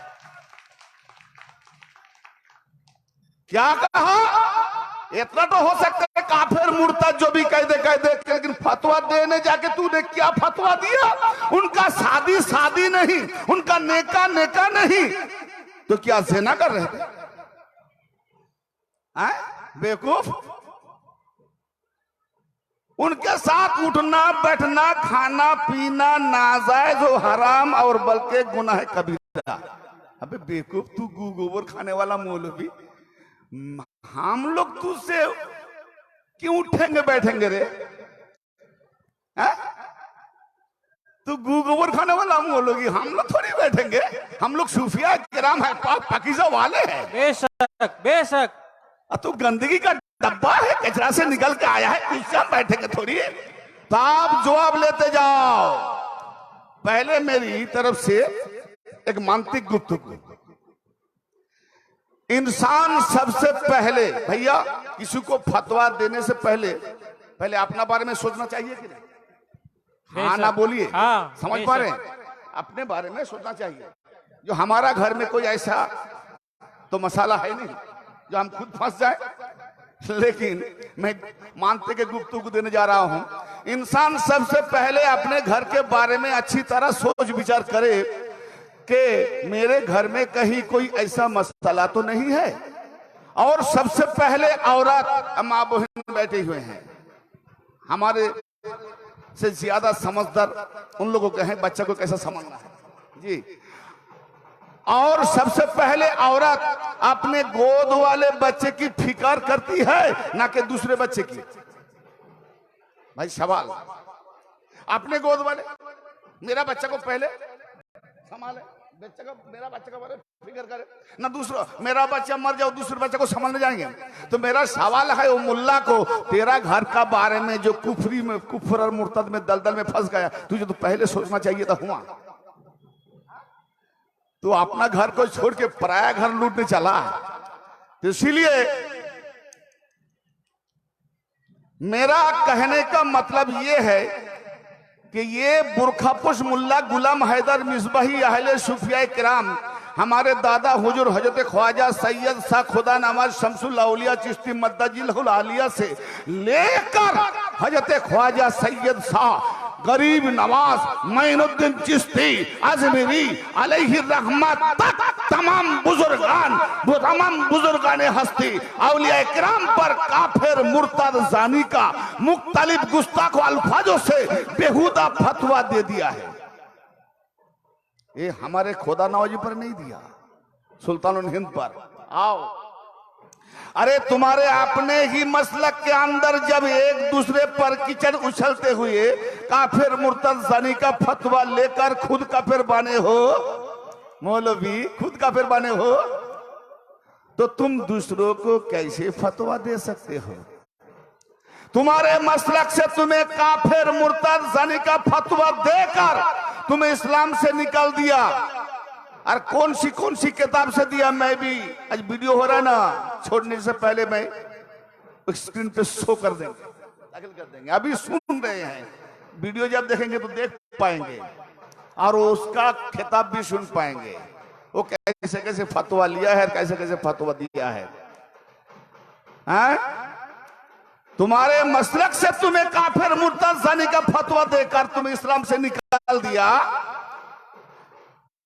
क्या कहा? इतना तो हो सकता है काफिर मुर्तद जो भी कह दे, लेकिन फतवा देने जाके तूने क्या फतवा दिया? उनका शादी नहीं, उनका नेका नहीं, तो क्या ज़िना कर रहे थे? बेवकूफ। उनके साथ उठना बैठना खाना पीना नाजायज हो, हराम और बल्कि गुनाह कबीरा। अबे बेवकूफ, तू गोबर खाने वाला मौलवी, हम लोग तुझसे क्यों उठेंगे बैठेंगे रे? तू गोबर खाने वाला मौलवी, हम लोग थोड़ी बैठेंगे। हम लोग सूफिया किराम है, पाकीज़ा वाले हैं। बेशक बेशक। तू गंदगी का डब्बा है, कचरा से निकल के आया है, तुझसे हम बैठेंगे थोड़ी। तो आप जवाब लेते जाओ। पहले मेरी तरफ से एक मानसिक गुफ्तगू। इंसान सबसे पहले, भैया किसी को फतवा देने से पहले अपना बारे में सोचना चाहिए कि नहीं? हाँ ना बोलिए। हाँ, समझ पा रहे हैं? अपने बारे में सोचना चाहिए। जो हमारा घर में कोई ऐसा तो मसाला है नहीं जो हम खुद फंस जाए, लेकिन मैं मानते के गुफ्तगू देने जा रहा हूं। इंसान सबसे पहले अपने घर के बारे में अच्छी तरह सोच विचार करे कि मेरे घर में कहीं कोई ऐसा मसला तो नहीं है। और सबसे पहले औरत माँ बहन बैठे हुए हैं, हमारे से ज्यादा समझदार उन लोगों के हैं बच्चा को कैसा समझना है। जी और सबसे पहले औरत अपने गोद वाले बच्चे की फिक्र करती है ना कि दूसरे बच्चे की। भाई सवाल, अपने गोद वाले, मेरा बच्चा को पहले संभाले, बच्चे का, मेरा बच्चे का बारे फिक्र करे ना दूसरा, मेरा बच्चा मर जाओ दूसरे बच्चे को संभालने जाएंगे। तो मेरा सवाल है वो मुल्ला को, तेरा घर का बारे में जो कुफरी में, कुफर और मुर्तद में दलदल में फंस गया, तुझे तो पहले सोचना चाहिए था। हुआ तो अपना घर को छोड़ के पराया घर लूटने चला। तो इसीलिए मेरा कहने का मतलब ये है कि ये बुरखापुश मुल्ला गुलाम हैदर मिसबाही अहले सूफिया किराम, हमारे दादा हुजूर हजरत ख्वाजा सैयद शाह खुदा नवाज शमसुल औलिया चिश्ती मद्दजिल आलिया से लेकर हजरत ख्वाजा सैयद शाह गरीब नवाज मोइनुद्दीन चिश्ती अजमेरी अलैहि रहमत तक तमाम बुजुर्गान हस्ती औलिया किराम पर काफिर मुर्तद जानी का मुख्तलिफ गुस्ताख अल्फाजों से बेहुदा फतवा दे दिया है। ये हमारे खुदा नवाजी पर नहीं दिया, सुल्तानुल हिंद पर। आओ, अरे तुम्हारे अपने ही मसलक के अंदर जब एक दूसरे पर कीचड़ उछलते हुए काफिर मुर्तद जानी का फतवा लेकर खुद काफिर बने हो, मौलवी खुद काफिर बने हो, तो तुम दूसरों को कैसे फतवा दे सकते हो? तुम्हारे मसलक से तुम्हें काफिर मुर्तद जानी का फतवा देकर तुम्हें इस्लाम से निकाल दिया। और कौन सी किताब से दिया? मैं भी आज वीडियो हो रहा है ना, छोड़ने से पहले मैं स्क्रीन पे शो कर देंगे, दाखिल कर देंगे। अभी सुन रहे हैं, वीडियो जब देखेंगे तो देख पाएंगे और उसका खिताब भी सुन पाएंगे, वो कैसे कैसे फतवा लिया है, कैसे कैसे फतवा दिया है। तुम्हारे मसलक से तुम्हें काफिर मुर्तद जानी का फतवा देकर तुम्हें इस्लाम से निकाल दिया।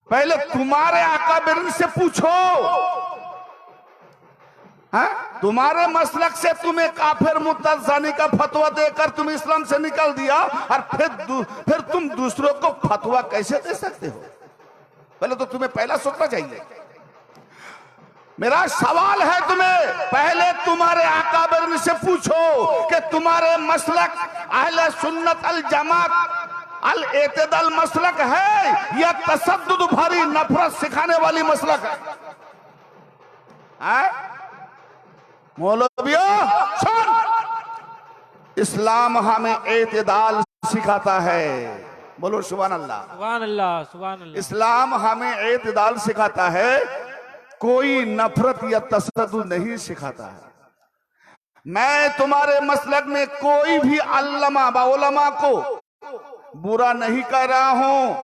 पहले तुम्हारे अकाबिरीन से पूछो, तुम्हारे मसलक से तुम्हें काफिर मुर्तद जानी का फतवा देकर तुम्हें इस्लाम से निकाल दिया और फिर तुम दूसरों को फतवा कैसे दे सकते हो? पहले तो तुम्हें पहला सोचना चाहिए। मेरा सवाल है तुम्हें, पहले तुम्हारे अकाबिरीन से पूछो कि तुम्हारे मसलक अहले सुन्नत अल जमात अल एतदाल मसलक है या तसद्दुद भरी नफरत सिखाने वाली मसलक है? मौलवियों सुन, इस्लाम हमें एतदाल सिखाता है। बोलो सुभान अल्लाह, सुभान अल्लाह, सुभान अल्लाह। इस्लाम हमें एतदाल सिखाता है, कोई नफरत या तसद्दुद नहीं सिखाता है। मैं तुम्हारे मसलक में कोई भी उलमा को बुरा नहीं कह रहा हूं।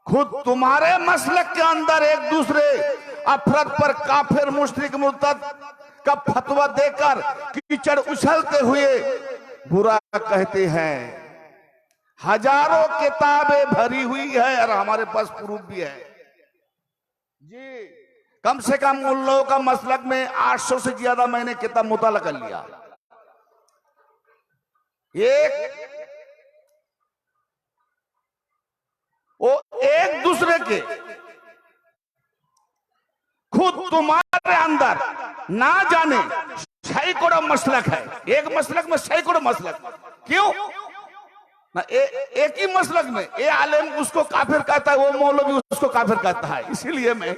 खुद तुम्हारे मसलक के अंदर एक दूसरे अफरद पर काफिर मुशरिक मुर्तद का फतवा देकर कीचड़ उछलते हुए बुरा कहते हैं। हजारों किताबें भरी हुई है और हमारे पास प्रूफ भी है जी। कम से कम उन लोगों का मसलक में 800 से ज्यादा मैंने किताब मुताला कर लिया। एक दूसरे के, खुद तुम्हारे अंदर ना जाने सैकड़ों मसलक है, एक मसलक में सैकड़ों मसलक। क्यों ना? एक ही मसलक में ये आलिम उसको काफिर कहता है, वो मौलवी उसको काफिर कहता है। इसीलिए मैं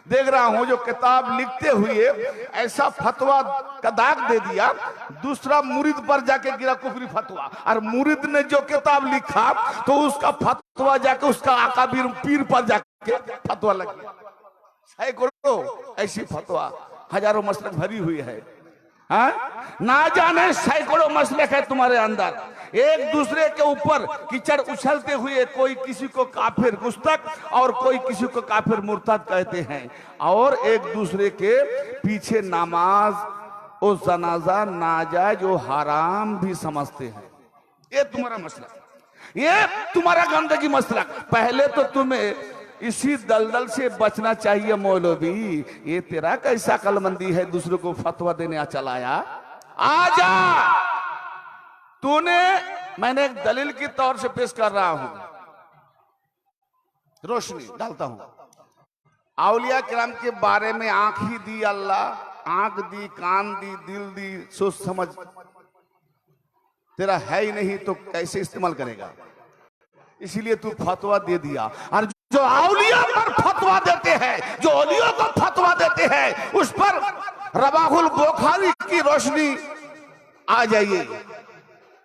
देख रहा हूं जो किताब लिखते हुए ऐसा फतवा का दाग दे दिया, दूसरा मुरीद पर जाके गिरा कुफरी फतवा, और मुरीद ने जो किताब लिखा तो उसका फतवा जाके उसका अकाबिर पीर पर जाके फतवा लग गया। सैकड़ों ऐसी फतवा, हजारों मसलक भरी हुई है। ना जाने सैकड़ों मसलक है तुम्हारे अंदर, एक दूसरे के ऊपर कीचड़ उछलते हुए कोई किसी को काफिर गुस्तक और कोई किसी को काफिर मुर्तद कहते हैं, और एक दूसरे के पीछे नमाज और जनाजा नाजायज और हराम भी समझते हैं। ये तुम्हारा मसला, ये तुम्हारा गंदगी मसला। पहले तो तुम्हें इसी दलदल से बचना चाहिए मौलवी। ये तेरा कैसा कलमंदी है दूसरों को फतवा देने चलाया? आजा, तूने, मैंने एक दलील की तौर से पेश कर रहा हूं, रोशनी डालता हूं। औलिया किराम के बारे में आंख ही दी अल्लाह, आंख दी, कान दी, दिल दी, सोच समझ तेरा है ही नहीं तो कैसे इस्तेमाल करेगा? इसीलिए तू फतवा दे दिया। और जो औलिया पर फतवा देते हैं, जो औलिया को फतवा देते हैं, उस पर रवाहुल बुखारी की रोशनी आ जाइए।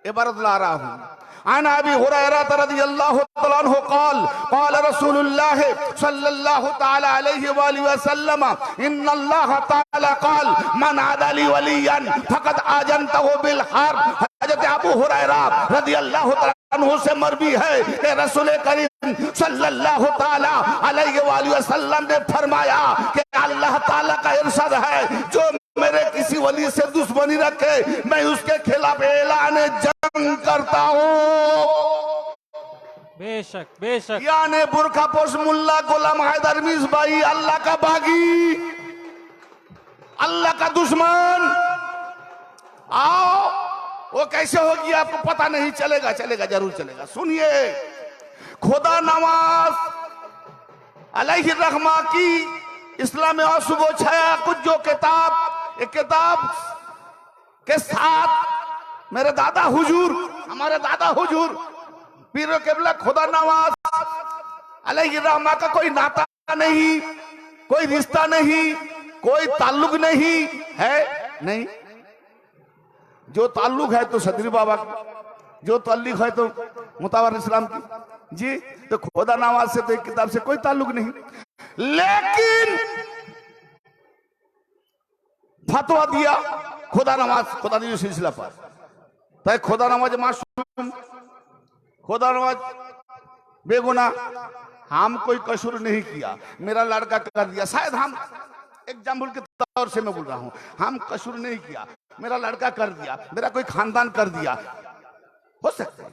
इबारत ला रहा हूं। अन अबी हुरैरा रज़ियल्लाहु तआला अन्हु क़ाल रसूलुल्लाह सल्लल्लाहु तआला अलैहि वसल्लम इन्नल्लाह तआला क़ाल मन आदा ली वलियन फक़द आजनतहु बिल हर्ब। हज़रत अबू हुरैरा रज़ियल्लाहु तआला अन्हु से मरवी है कि रसूल करीम सल्लल्लाहु तआला अलैहि वसल्लम ने फरमाया कि अल्लाह ताला का इरशाद है, जो मेरे किसी वली से दुश्मनी रखे मैं उसके खिलाफ ऐलान जंग करता हूँ। बेशक बेशक। यानी बुरखा पोश मुल्ला गुलाम हैदर मिसबाई अल्लाह का बागी, अल्लाह का दुश्मन। आओ, वो कैसे होगी आपको पता नहीं चलेगा, चलेगा जरूर चलेगा। सुनिए, खुदा नवाज अलैहि रहमा की इस्लाम में सुबह छाया कुछ जो किताब, एक किताब के साथ मेरे दादा हुजूर, हमारे दादा हुजूर पीर क़िबला खुदा नवाज अलैहि रहमा का कोई नाता नहीं, कोई रिश्ता नहीं, कोई ताल्लुक नहीं है। नहीं, जो ताल्लुक है तो सदरी बाबा की, जो ताल्लुक है तो मुतावर इस्लाम की जी। तो खुदा नवाज से तो एक किताब से कोई ताल्लुक नहीं, लेकिन फतवा दिया खुदा नवाज, खुदा नवाज सिलसिला पर। तो खुदा नवाज मासूम, खुदा नवाज बेगुनाह, हम कोई कसूर नहीं किया, मेरा लड़का कर दिया। शायद हम एग्जाम्पल के तौर से मैं बोल रहा हूं, हम कसूर नहीं किया, मेरा लड़का कर दिया, मेरा कोई खानदान कर दिया, हो सकता है।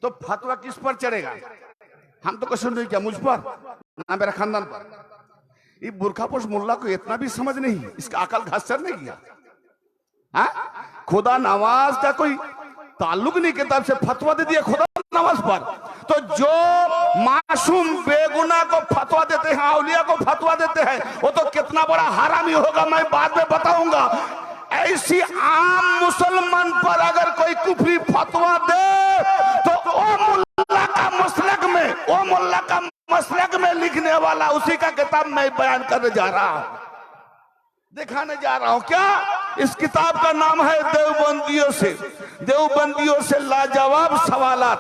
तो फतवा किस पर चढ़ेगा? हम तो कसूर नहीं किया, मुझ पर ना मेरा खानदान पर। ये बुरखापोश मुल्ला को इतना भी समझ नहीं, इसका अकल घासर नहीं किया। खुदा नवाज का कोई ताल्लुक नहीं, किताब से फतवा दे दिया खुदा नवाज पर। तो जो मासूम बेगुनाह को फतवा देते हैं, औलिया को फतवा देते हैं, वो तो कितना बड़ा हरामी होगा मैं बाद में बताऊंगा। ऐसी आम मुसलमान पर अगर कोई कुफरी फतवा दे तो ओ मुल्ला का मसलक में, ओ मुल्ला का मसलक में लिखने वाला उसी का किताब मैं बयान करने जा रहा हूं, दिखाने जा रहा हूं। क्या इस किताब का नाम है देवबंदियों से लाजवाब सवालात।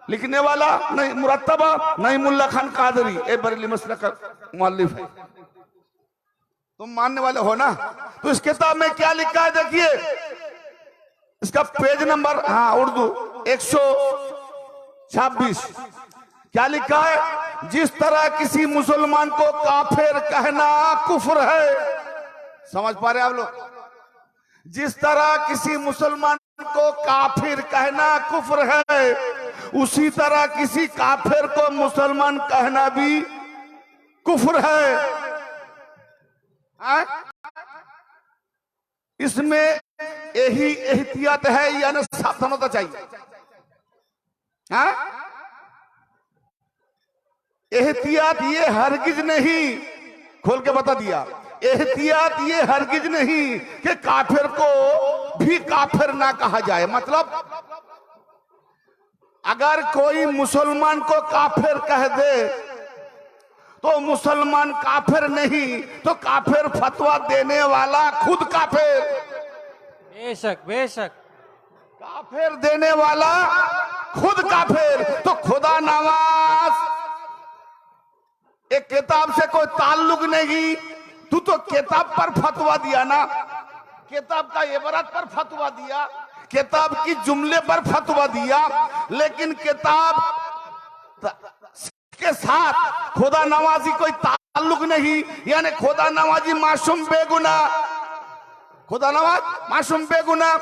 लिखने वाला नहीं मुरत्तबा, नहीं मुल्ला खान कादरी, ए बरेली मसलक का मुअल्लिफ है। तुम मानने वाले हो ना? तो इस किताब में क्या लिखा है देखिए, इसका पेज नंबर, हाँ उर्दू 126। क्या लिखा है? जिस तरह किसी मुसलमान को काफिर कहना कुफ्र है, समझ पा रहे आप लोग? जिस तरह किसी मुसलमान को काफिर कहना कुफ्र है, उसी तरह किसी काफिर को मुसलमान कहना भी कुफ्र है। इसमें यही एहतियात है, यानी सावधान होना चाहिए। एहतियात ये हरगिज नहीं, खोल के बता दिया, एहतियात ये हरगिज नहीं कि काफिर को भी काफिर ना कहा जाए। मतलब अगर कोई मुसलमान को काफिर कह दे तो मुसलमान काफिर नहीं, तो काफिर फतवा देने वाला खुद काफिर। बेशक बेशक। काफिर देने वाला खुद काफिर। तो खुदा नवाज एक किताब से कोई ताल्लुक नहीं, तू तो किताब पर फतवा दिया ना, किताब का इबारत पर फतवा दिया, किताब की जुमले पर फतवा दिया, लेकिन किताब के साथ खुदा नवाजी कोई ताल्लुक नहीं। यानी खुदा नवाजी मासूम बेगुनाह, खुदा नवाज मासूम बेगुनाह।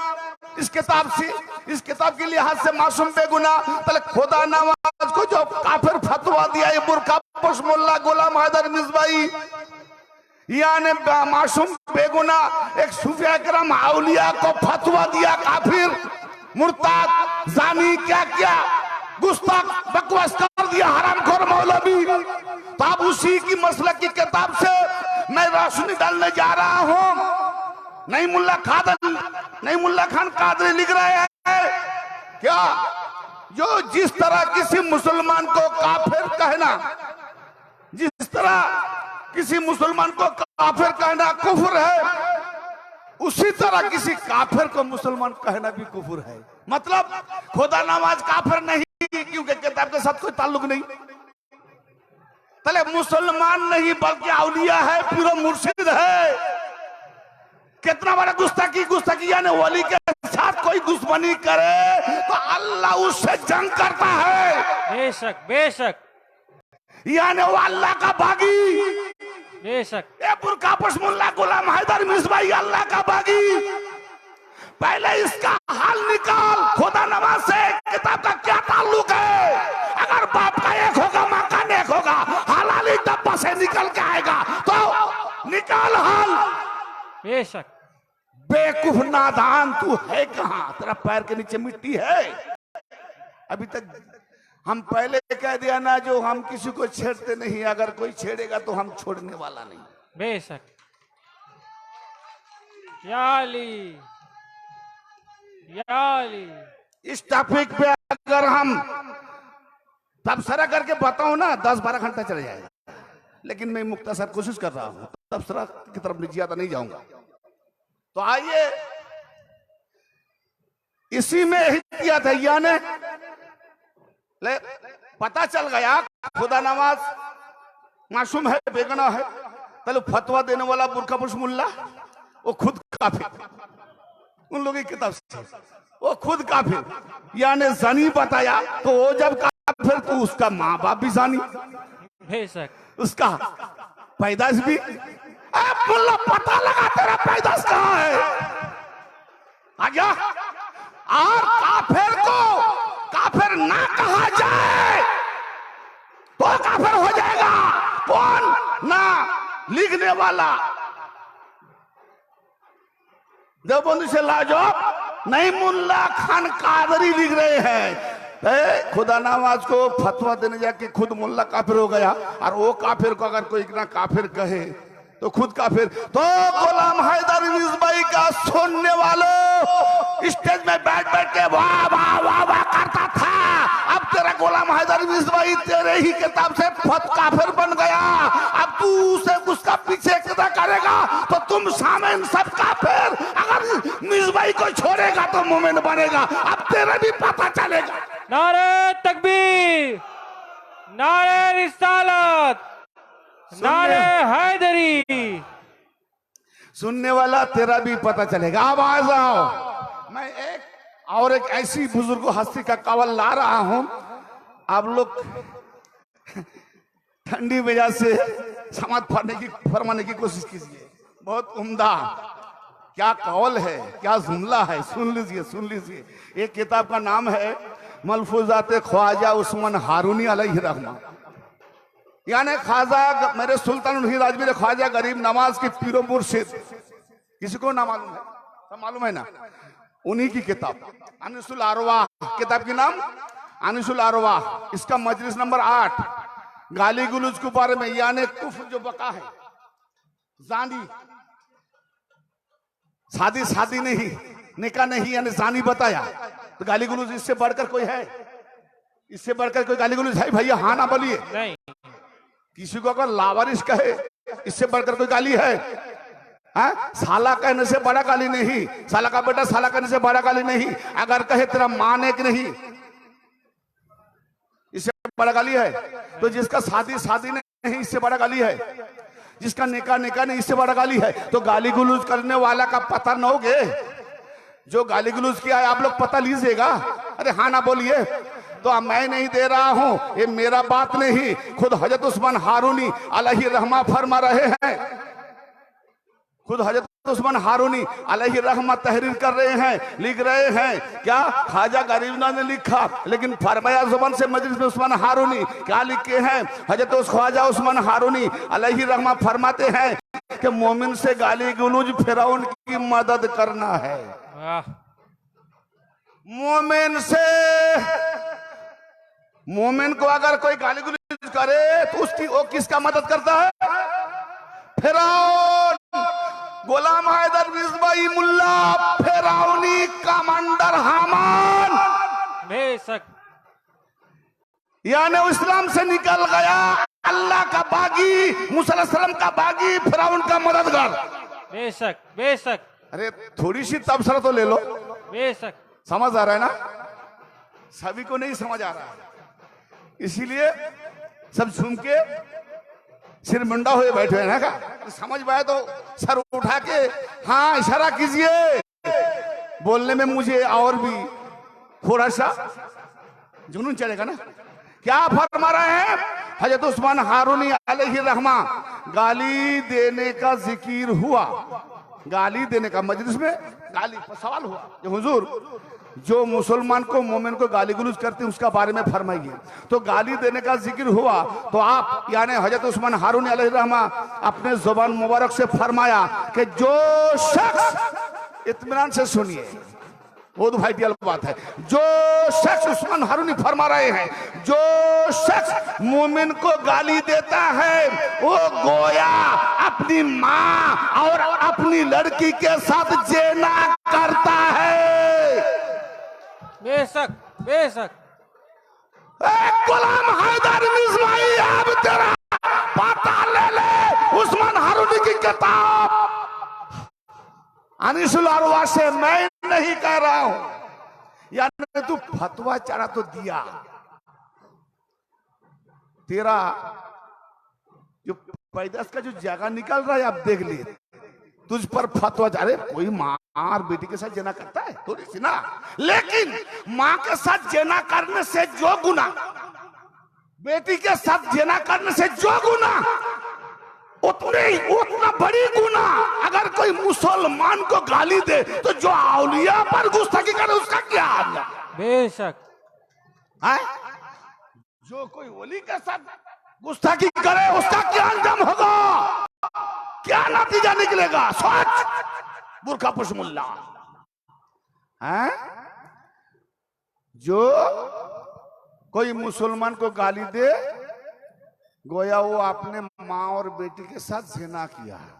इस किताब से, इस किताब के लिहाज से मासूम बेगुनाह। तो खुदा नवाज को जो काफिर फतवा दिया, ये बुरखापोश मुल्ला गुलाम हैदर मिसबाई, यानी मासूम बेगुनाह एक सूफी अकरम औलिया को फतवा दिया काफिर, मुर्ताद, जानी, क्या क्या गुस्ताख बकवास कर दिया हरामखोर मौलवी। तो अब उसी की मसलक की किताब से मैं रोशनी डालने जा रहा हूं। नहीं मुल्ला खान कादरी लिख रहे हैं क्या, जो जिस तरह किसी मुसलमान को काफिर कहना, जिस तरह किसी मुसलमान को काफिर कहना कुफ्र है, उसी तरह किसी काफिर को मुसलमान कहना भी कुफ्र है। मतलब खुदा नमाज काफिर नहीं, क्योंकि किताब के साथ कोई ताल्लुक नहीं। तले मुसलमान नहीं बल्कि औलिया है, पीरो मुर्शिद है। कितना बड़ा गुस्ताखी, यानी वली के साथ कोई दुश्मनी करे तो अल्लाह उससे जंग करता है। बेशक बेशक, यानी वो अल्लाह का बागी। बेशक। ए बुरकापोश मुल्ला गुलाम हैदर मिसबाई अल्लाह का बागी। पहले इसका हाल निकाल, खुदा नवाज से किताब का क्या ताल्लुक है? अगर बाप का एक होगा माँ का नेक होगा, हलाली डब्बा से निकल के आएगा तो निकाल हाल। बेशक। बेवकूफ नादान तू है कहां? तेरा पैर के नीचे मिट्टी है। अभी तक हम पहले कह दिया ना, जो हम किसी को छेड़ते नहीं, अगर कोई छेड़ेगा तो हम छोड़ने वाला नहीं। बेशक। या अली, या अली। इस टॉपिक पे अगर हम तबसरा करके बताऊं ना, 10-12 घंटा चले जाएगा, लेकिन मैं मुख्तसर कोशिश कर रहा हूं, तबसरा की तरफ ज्यादा नहीं जाऊंगा। तो आइए, इसी में एहतियात है, यानी ले पता चल गया खुदा नवाज मासूम है, बेगुनाह है, तो फतवा देने वाला बुरकापोश मुल्ला वो खुद काफिर, उन लोगों की किताब से वो खुद काफिर, यानी जानी बताया। तो वो जब काफिर तो उसका माँ बाप भी जानी, बेशक, उसका पैदाश भी। मुल्ला पता लगा तेरा पैदाश कहाँ है, आजा। और काफिर को काफिर ना कहा जाए तो काफिर हो जाएगा। कौन? ना लिखने वाला देवबंदी से लाजवाब नहीं, मुल्ला खान कादरी लिख रहे हैं। खुदा नवाज को फतवा देने जाके खुद मुल्ला काफिर हो गया, और वो काफिर को अगर कोई इतना काफिर कहे तो खुद काफिर। तो गुलाम हैदर मिसबाई का सुनने वालों स्टेज में बैठ के वाह वाह वाह वाह करता था। अब तेरा गुलाम हैदर मिसबाई तेरे ही किताब से फत काफिर बन गया। अब तू उसे उसका पीछे कितना करेगा तो तुम सामने सब काफिर। अगर मिसबाई को छोड़ेगा तो मोमिन बनेगा। अब तेरे भी पता चलेगा। नारे तकबीर, नारे रिसालत, नारे हैदरी। सुनने वाला तेरा भी पता चलेगा। अब आ जाओ, मैं एक ऐसी बुजुर्ग हस्ती का कवल ला रहा हूं। आप लोग ठंडी वजह से समाज फरमाने की कोशिश कीजिए। बहुत उम्दा क्या कौल है, क्या जुमला है, सुन लीजिए। एक किताब का नाम है मलफूजात ख्वाजा उस्मान हारूनी अलैहि रहमा, यानी ख्वाजा मेरे सुल्तान राजवीर ख्वाजा गरीब नवाज के पीरो मुर्शिद। किसी को ना मालूम है? सब मालूम है ना? उन्हीं की किताब अनिसुल अरवाह, किताब की नाम अनिसुल अरवाह। इसका मजलिस नंबर 8, गाली गुलूज के बारे में, यानी कुफ्र जो बका है, जानी शादी नहीं, निकाह नहीं, यानी जानी बताया। तो गाली गुलूज इससे बढ़कर कोई है? इससे बढ़कर कोई गाली गुलूज है भैया? हाँ ना बोलिए। नहीं। किसी को अगर लावारिस कहे, इससे बढ़कर कोई गाली है? साला कहने से बड़ा गाली नहीं, साला का बेटा साला कहने से बड़ा गाली नहीं। अगर कहे तेरा माने कि नहीं, इससे बड़ा गाली है? तो जिसका शादी नहीं, इससे बड़ा गाली है? जिसका निकाह नहीं, इससे बड़ा गाली है? तो गाली गुलूज करने वाला का पता न होगे, जो गाली गुलूज किया है आप लोग पता लीजिएगा। अरे हाँ ना बोलिए। तो मैं नहीं दे रहा हूं, ये मेरा बात नहीं, खुद हजरत उस्मान हारूनी अलैहि रहमा फरमा रहे हैं। खुद हजरत उस्मान हारूनी अलैहि रहमा तहरीर कर रहे हैं, लिख रहे हैं। क्या ख्वाजा गरीबनाथ ने लिखा, लेकिन फरमाया जुबान से मजलिस में उस्मान हारूनी क्या लिखे हैं? हजरत उस ख्वाजा उस्मान हारूनी अलैहि रहमा फरमाते हैं कि मोमिन से गाली गुलूज फिरौन की मदद करना है। मोमिन को अगर कोई गाली गुली करे तो उसकी वो किसका मदद करता है? फिरौन, गुलाम हैदर मिसबाई मुल्ला, फिरौनी कमांडर हामान। बेशक यानी इस्लाम से निकल गया, अल्लाह का बागी, मूसा अलैहिस्सलाम का बागी, फिरौन का मददगार। बेशक बेशक। अरे थोड़ी सी तबसरा तो ले लो। बेशक समझ आ रहा है ना? सभी को नहीं समझ आ रहा है, इसीलिए सब झूम के सिर मुंडा हुए बैठे हैं ना। का समझ पाए तो सर उठा के हाँ इशारा कीजिए। बोलने में मुझे और भी थोड़ा सा जुनून चलेगा ना। क्या फरमा रहे हैं हजरत उस्मान हारूनी अलैहि रहमा? गाली देने का जिक्र हुआ, गाली देने का मजलिस में गाली पर सवाल हुआ जो हुजूर जो मुसलमान को मोमिन को गाली गलौज करते हैं उसका बारे में फरमाइए। तो गाली देने का जिक्र हुआ तो आप यानी हजरत उस्मान हारूनी अलैहि रहमा अपने जुबान मुबारक से फरमाया कि जो शख्स, इत्मीनान से सुनिए, बहुत वाइटल बात है, जो शख्स उस्मान हारूनी फरमा रहे हैं, जो शख्स मोमिन को गाली देता है वो गोया अपनी माँ और अपनी लड़की के साथ ज़िना करता है। बेशक बेशक। गुलाम हैदर मिसबाई, अब तेरा पता ले ले उस्मान हारूनी की किताब अनीसुल अरवा से मैं नहीं कह रहा हूं। यानी तू फतवा चढ़ा तो दिया, तेरा जो पैदाश का जो जगह निकल रहा है आप देख लिए, तुझ पर फतवा। अरे कोई माँ और बेटी के साथ जना करता है थोड़ी सी ना, लेकिन माँ के साथ जना करने से जो गुना, बेटी के साथ जना करने से जो गुना, उतना बड़ी गुना अगर कोई मुसलमान को गाली दे तो जो औलिया पर गुस्ताखी करे उसका क्या अंजाम? बेशक है? जो कोई वली के साथ गुस्ताखी करे उसका क्या अंजाम होगा, क्या नतीजा निकलेगा? सोच बुरखा पुश मुल्ला है। जो कोई मुसलमान को गाली दे गोया वो अपने माँ और बेटी के साथ ज़िना किया है।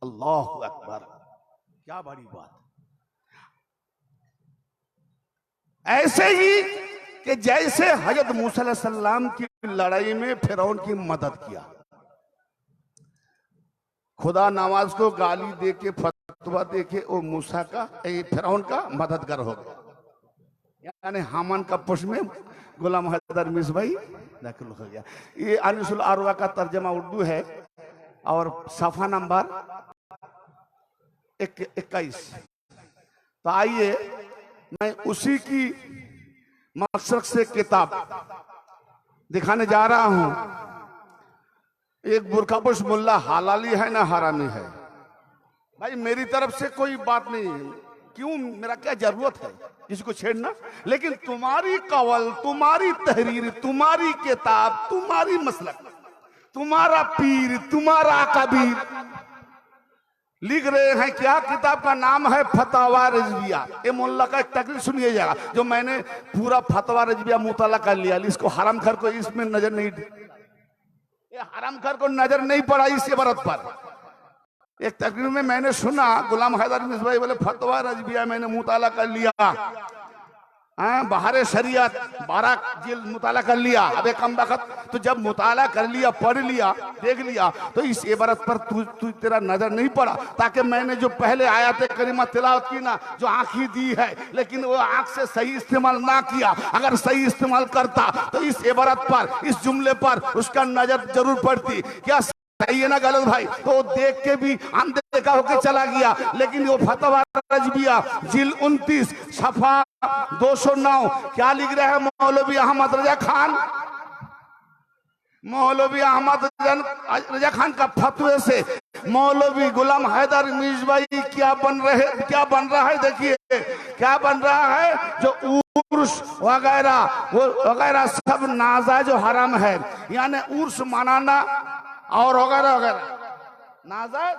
अल्लाहु अकबर, क्या बड़ी बात। ऐसे ही कि जैसे हजरत मूसा अलैहिस्सलाम की लड़ाई में फिरौन की मदद किया, खुदा नवाज को गाली दे के फतवा दे के वो मूसा का फिरौन का मददगार हो गया। यानी हामान का पुश में गुलाम हैदर मिसबाई दाखिल हो गया। ये अनीसुल अरवा का तर्जमा उर्दू है और सफा नंबर 21। तो आइए मैं उसी की मकसद से किताब दिखाने जा रहा हूं। एक बुरखापुश मुल्ला हलाली है ना हरामी है? भाई मेरी तरफ से कोई बात नहीं है, क्यों, मेरा क्या जरूरत है इसको छेड़ना? लेकिन तुम्हारी कवल, तुम्हारी तहरीर, तुम्हारी किताब, तुम्हारी मसलक, तुम्हारा पीर, तुम्हारा कबीर लिख रहे हैं। क्या किताब का नाम है? फतवा रजविया। ये मुल्ला का एक तकरीर सुनिएगा जो मैंने पूरा फतवा रजविया मुताला कर लिया। इसको हराम खर को इसमें नजर नहीं, ये हराम खर को नजर नहीं पड़ा इस इबारत पर। एक तकरीर में मैंने सुना गुलाम हैदर मिसबाई बोले फतवा रजविया मैंने मुताला कर लिया, बहारे शरीयत 12 जिल्द मुताला कर लिया। अब कम वक्त तो जब मुताला कर लिया, पढ़ लिया, देख लिया, तो इस इबारत पर तू तेरा नजर नहीं पड़ा। ताकि मैंने जो पहले आयत करीमा तिलावत की ना, जो आंखी दी है, लेकिन वो आंख से सही इस्तेमाल ना किया। अगर सही इस्तेमाल करता तो इस इबारत पर, इस जुमले पर उसका नजर जरूर पड़ती। क्या सही है ना गलत भाई? तो देख के भी अनदेखा होकर चला गया। लेकिन वो फतवा रजविया जिल 29 सफा 209 क्या लिख रहा है? मौलवी अहमद रजा खान, मौलवी अहमद रजा खान का फतवे से मौलवी गुलाम हैदर मिसबाई क्या बन रहा है? देखिए क्या बन रहा है। जो उर्स वगैरह सब नाजायज हराम है। यानी उर्स मनाना और वगैरह वगैरह नाजायज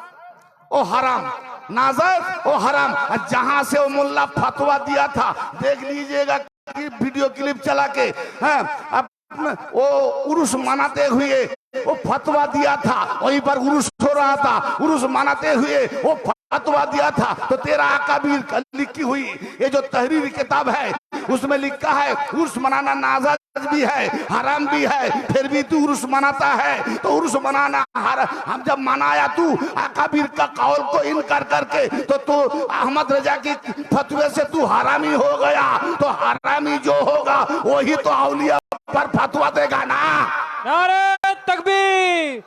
ओ हराम, नाजायज ओ हराम। जहां से वो मुल्ला फतवा दिया था देख लीजिएगा की वीडियो क्लिप चला के, हाँ, वो उर्स मनाते हुए वो फतवा दिया था, वहीं पर उर्स हो रहा था, उर्स मनाते हुए वो फतवा दिया था। तो तेरा आकाबीर लिखी हुई ये जो तहरीर किताब है उसमें लिखा है उर्स मनाना नाजायज भी है, हराम भी है, फिर भी तू उर्स मनाता है। तो उर्स मनाना हम जब मनाया तू आकाबीर का कौल को इनकार करके, तो तू अहमद रजा की फतवे से तू हरामी हो गया। तो हरामी जो होगा वही तो औलिया पर फतवा देगा ना। नारे तकबीर,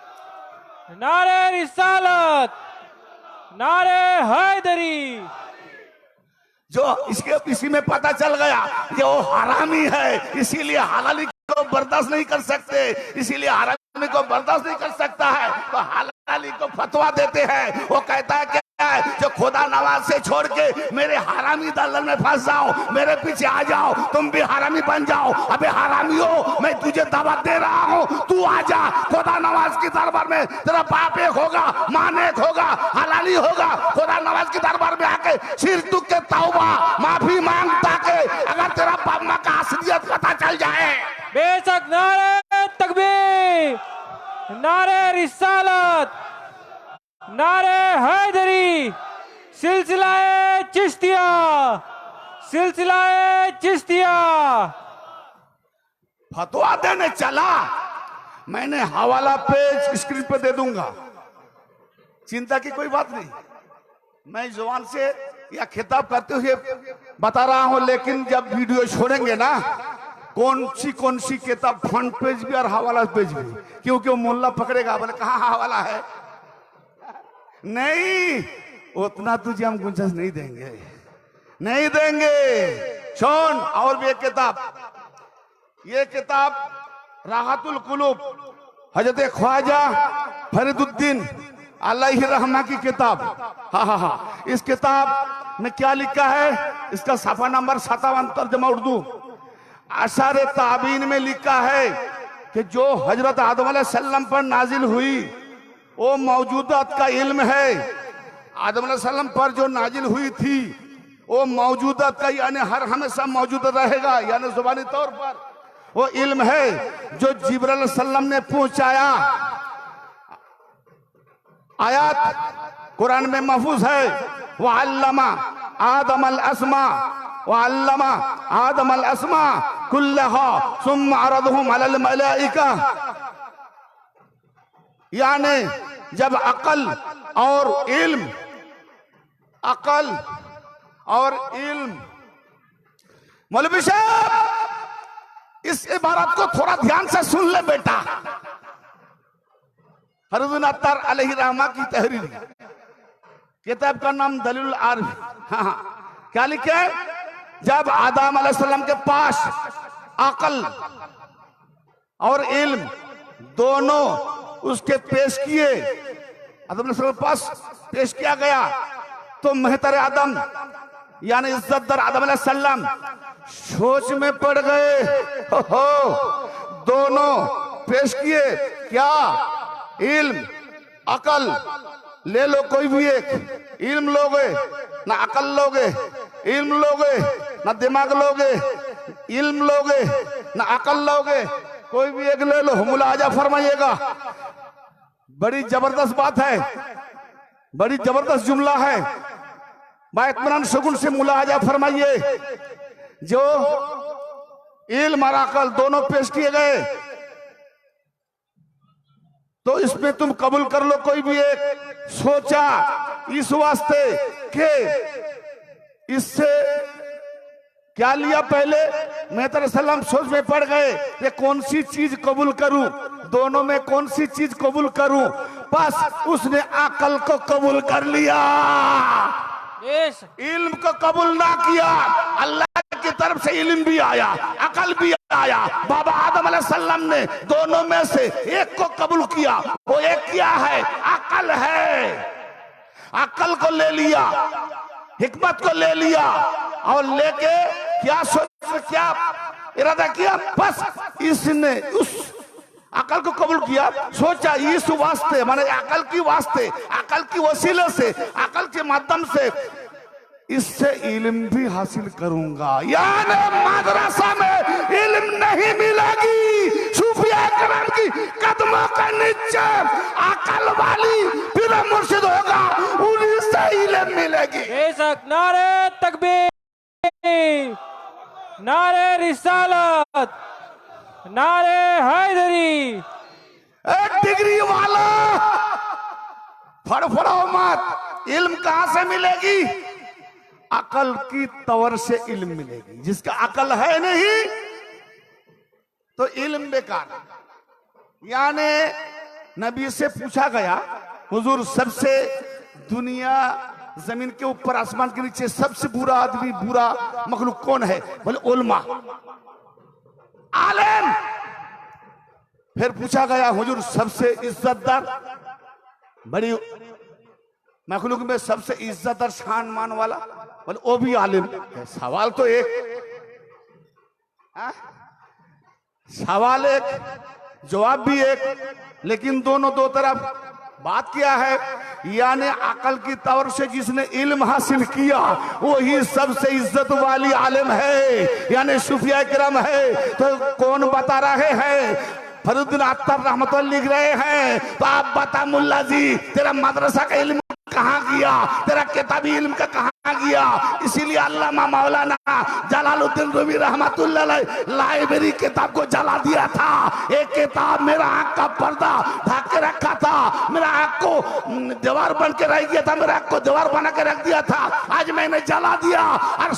नारे रिसालत, नारे हैदरी। जो इसी में पता चल गया कि वो हरामी है, इसीलिए हलाली को बर्दाश्त नहीं कर सकते, इसीलिए हरामी को बर्दाश्त नहीं कर सकता है, तो हलाली को फतवा देते हैं। वो कहता है क्या है, जो खुदा नवाज से छोड़ के मेरे हरामी दलदल में फंस जाओ, मेरे पीछे आ जाओ, तुम भी हरामी बन जाओ। अबे हरामी हो, मैं तुझे दावत दे रहा हूँ, तू आजा खुदा नवाज की दरबार में। तेरा बाप एक होगा, मान एक होगा, हलाली होगा। खुदा नवाज की दरबार में आके सिर दुख के तौबा माफी मांग, ताकि अगर तेरा बाप माँ का असलियत पता चल जाए। बेशक। नारे तकबीर, नारे रिसालत, नारे हैदरी। सिलसिलाए चिश्तिया, सिलसिलाए चिश्तिया। फतवा देने चला, मैंने हवाला पेज स्क्रीन पे दे दूंगा, चिंता की कोई बात नहीं। मैं जुबान से या खिताब करते हुए बता रहा हूं, लेकिन जब वीडियो छोड़ेंगे ना, कौन सी किताब फ्रंट पेज भी और हवाला पेज भी, क्योंकि वो मुल्ला पकड़ेगा, बोले कहाँ हवाला है। नहीं, उतना तुझे हम गुंजाइश नहीं देंगे, नहीं देंगे। सुन, और भी एक किताब, ये किताब राहतुल कुलूब हजरत ख्वाजा फरीदुद्दीन अलैहि रहमा की किताब। हाँ, इस किताब में क्या लिखा है, इसका सफा नंबर 57, तर्जुमा उर्दू। अशर ताबीन में लिखा है कि जो हजरत आदम अलैहिस्सलाम पर नाजिल हुई वो मौजूदात का इल्म है। आदम अलैहिस्सलाम पर जो नाजिल हुई थी वो मौजूदात का, यानी हर हमेशा मौजूद रहेगा, यानी जुबानी तौर पर वो इल्म है जो जिब्रील अलैहिस्सलाम ने पहुंचाया। आयत कुरान में महफूज है, वअल्लमा आदम अल अस्मा, वअल्लमा आदम अल अस्मा कुल्लहा सुम्मा अरदहुम अलल मलाइका। यानी जब अकल और इल्म, अकल और इल्म, मौलवी साहब इस इबारत को थोड़ा ध्यान से सुन ले बेटा। फरीदुद्दीन अत्तार अलैहि रहमा की तहरीर, किताब का नाम दलीलुल आरिफ। हाँ, क्या लिखे, जब आदम अलैहिस्सलाम के पास अकल और इल्म दोनों उसके पेश किए, आदम अलैहिस्सलाम के पास पेश किया गया, तो मेहतर आदम यानी इज्जतदार आदम अलैहिस्सलाम सोच में पड़ गए। हो दोनों पेश किए, क्या, इल्म अकल, ले लो कोई भी एक, इल्म लोगे ना अकल लोगे, इल्म लोगे ना दिमाग लोगे, इल्म लोगे ना अकल लोगे, कोई भी एक ले लो, मुलाजा फरमाइएगा। बड़ी जबरदस्त बात है, बड़ी जबरदस्त जुमला है, बाइत्मीनान सुकून से मुलाजा फरमाइए। जो इल्म और अकल दोनों पेश किए गए, तो इसमें तुम कबूल कर लो कोई भी एक। सोचा इस वास्ते कि इससे क्या लिया, पहले मेहतर सल्लम सोच में पड़ गए कि कौन सी चीज कबूल करूं, दोनों में कौन सी चीज कबूल करूं। बस उसने अकल को कबूल कर लिया, इल्म को कबूल ना किया। अल्लाह की तरफ से इल्म भी आया, अकल भी आया। बाबा आदम अलैहिस्सलाम ने दोनों में से एक को कबूल किया, वो एक क्या है, अकल है। अकल को ले लिया, हिकमत को ले लिया, और लेके क्या सोच, क्या इरादा किया, बस इसने उस अकल को कबूल किया। सोचा इस वास्ते, माने अकल की वास्ते, अकल की वसीले से, अकल के माध्यम से इससे इल्म भी हासिल करूंगा। यानी मदरसा में इल्म नहीं मिलेगी, सूफिया करम की कदमों के नीचे अकल वाली फिर मुर्शिद होगा, उन्हीं से इल्म मिलेगी। बेशक। नारे तकबीर, नारे रिसालत, नारे हैदरी। एक डिग्री वाला फड़फड़ाओ मत, इल्म कहां से मिलेगी? अकल की तवर से इल्म मिलेगी। जिसका अकल है नहीं तो इल्म बेकार। यानी नबी से पूछा गया, हुजूर सबसे दुनिया जमीन के ऊपर आसमान के नीचे सबसे बुरा आदमी, बुरा मखलूक कौन है? बोले उलमा, आलिम। फिर पूछा गया, हुजूर सबसे इज्जतदार, बड़ी मखलूक में सबसे इज्जतदार शान मान वाला? बोले वो भी आलिम है। सवाल तो एक, सवाल एक, जवाब भी एक, लेकिन दोनों दो तरफ। बात क्या है? यानी अकल की तौर से जिसने इल्म हासिल किया वही सबसे इज्जत वाली आलिम है, यानी सूफिया किराम है। तो कौन बता रहे हैं? फरीदुद्दीन अत्तार रहमतुल्लाह लिख रहे हैं। तो आप बता मुल्ला जी, तेरा मदरसा का इल्म कहाँ गया? तेरा किताबी इल्म का कहाँ गया? इसीलिए अल्लामा मौलाना जलालुद्दीन रूमी रहमतुल्लाह अलैह लाइब्रेरी किताब को जला दिया था। एक किताब मेरा आंख का पर्दा ढक के रखा था, मेरा आंख को दीवार बन के रह गया था, मेरा आंख को दीवार बना के रख दिया था। आज मैंने जला दिया और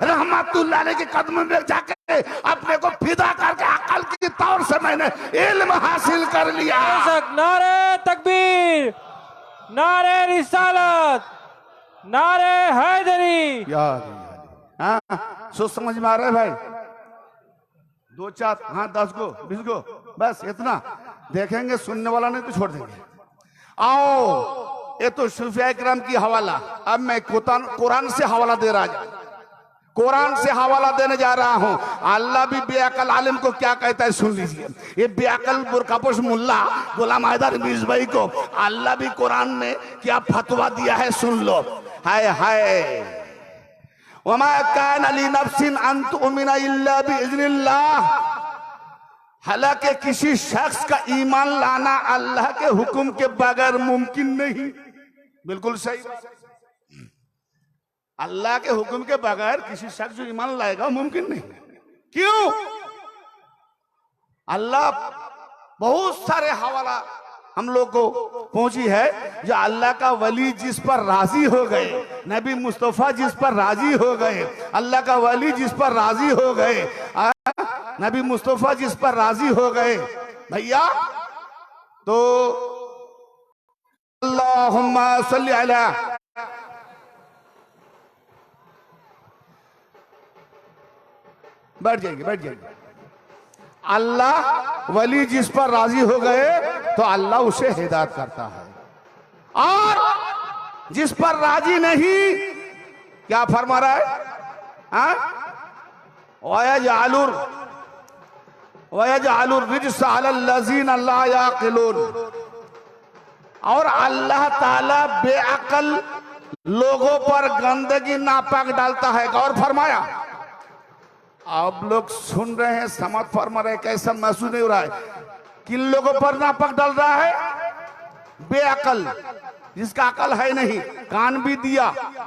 रहमतुल्लाह अलैह के कदम में जाके अपने को फिदा करके अकल की तौर से मैंने इल्म हासिल कर लिया। नारे तकबीर, नारे रिसालत, नारे हैदरी। हाँ, सोच समझ में आ रहा है भाई? दो चार, हाँ 10 गो 20 गो, बस इतना देखेंगे, सुनने वाला नहीं तो छोड़ देंगे। आओ, ये तो सूफिया किराम की हवाला। अब मैं कुरान से हवाला दे रहा हूं, कुरान से हवाला देने जा रहा हूं। अल्लाह भी बेअकल आलिम को क्या कहता है सुन लीजिए। ये बेअकल बुरकापोश मुल्ला गुलाम हैदर मीर भाई को अल्लाह भी कुरान में क्या फतवा दिया है सुन लो। हाय हाय, वमा कान अली नफ्सिन अन तुमिना इल्ला बिइज़्निल्लाह। हालांकि किसी शख्स का ईमान लाना अल्लाह के हुक्म के बगैर मुमकिन नहीं। बिल्कुल सही, अल्लाह के हुक्म के बगैर किसी शख्स जो ईमान लाएगा मुमकिन नहीं। क्यों? अल्लाह बहुत सारे हवाला हम लोग को पहुंची है जो अल्लाह का वली जिस पर राजी हो गए, नबी मुस्तफा जिस पर राजी हो गए, अल्लाह का वली जिस पर राजी हो गए, नबी मुस्तफा जिस पर राजी हो गए भैया, तो अल्लाहुम्मा सल्ली अला, बैठ जाएंगे बैठ जाएंगे। अल्लाह वली जिस पर राजी हो गए तो अल्लाह उसे हिदायत करता है, और जिस पर राजी नहीं क्या फरमा रहा है? वयजअलुर रिज्स अलल्लज़ीना ला याक़िलून। और अल्लाह ताला बेअकल लोगों पर गंदगी नापाक डालता है। गौर फरमाया, आप लोग सुन रहे हैं, समझ फरमा रहे, कैसा महसूस नहीं हो रहा है? किन लोगों पर नापाक डाल रहा है? बेअकल, जिसका अकल है नहीं, कान भी दिया,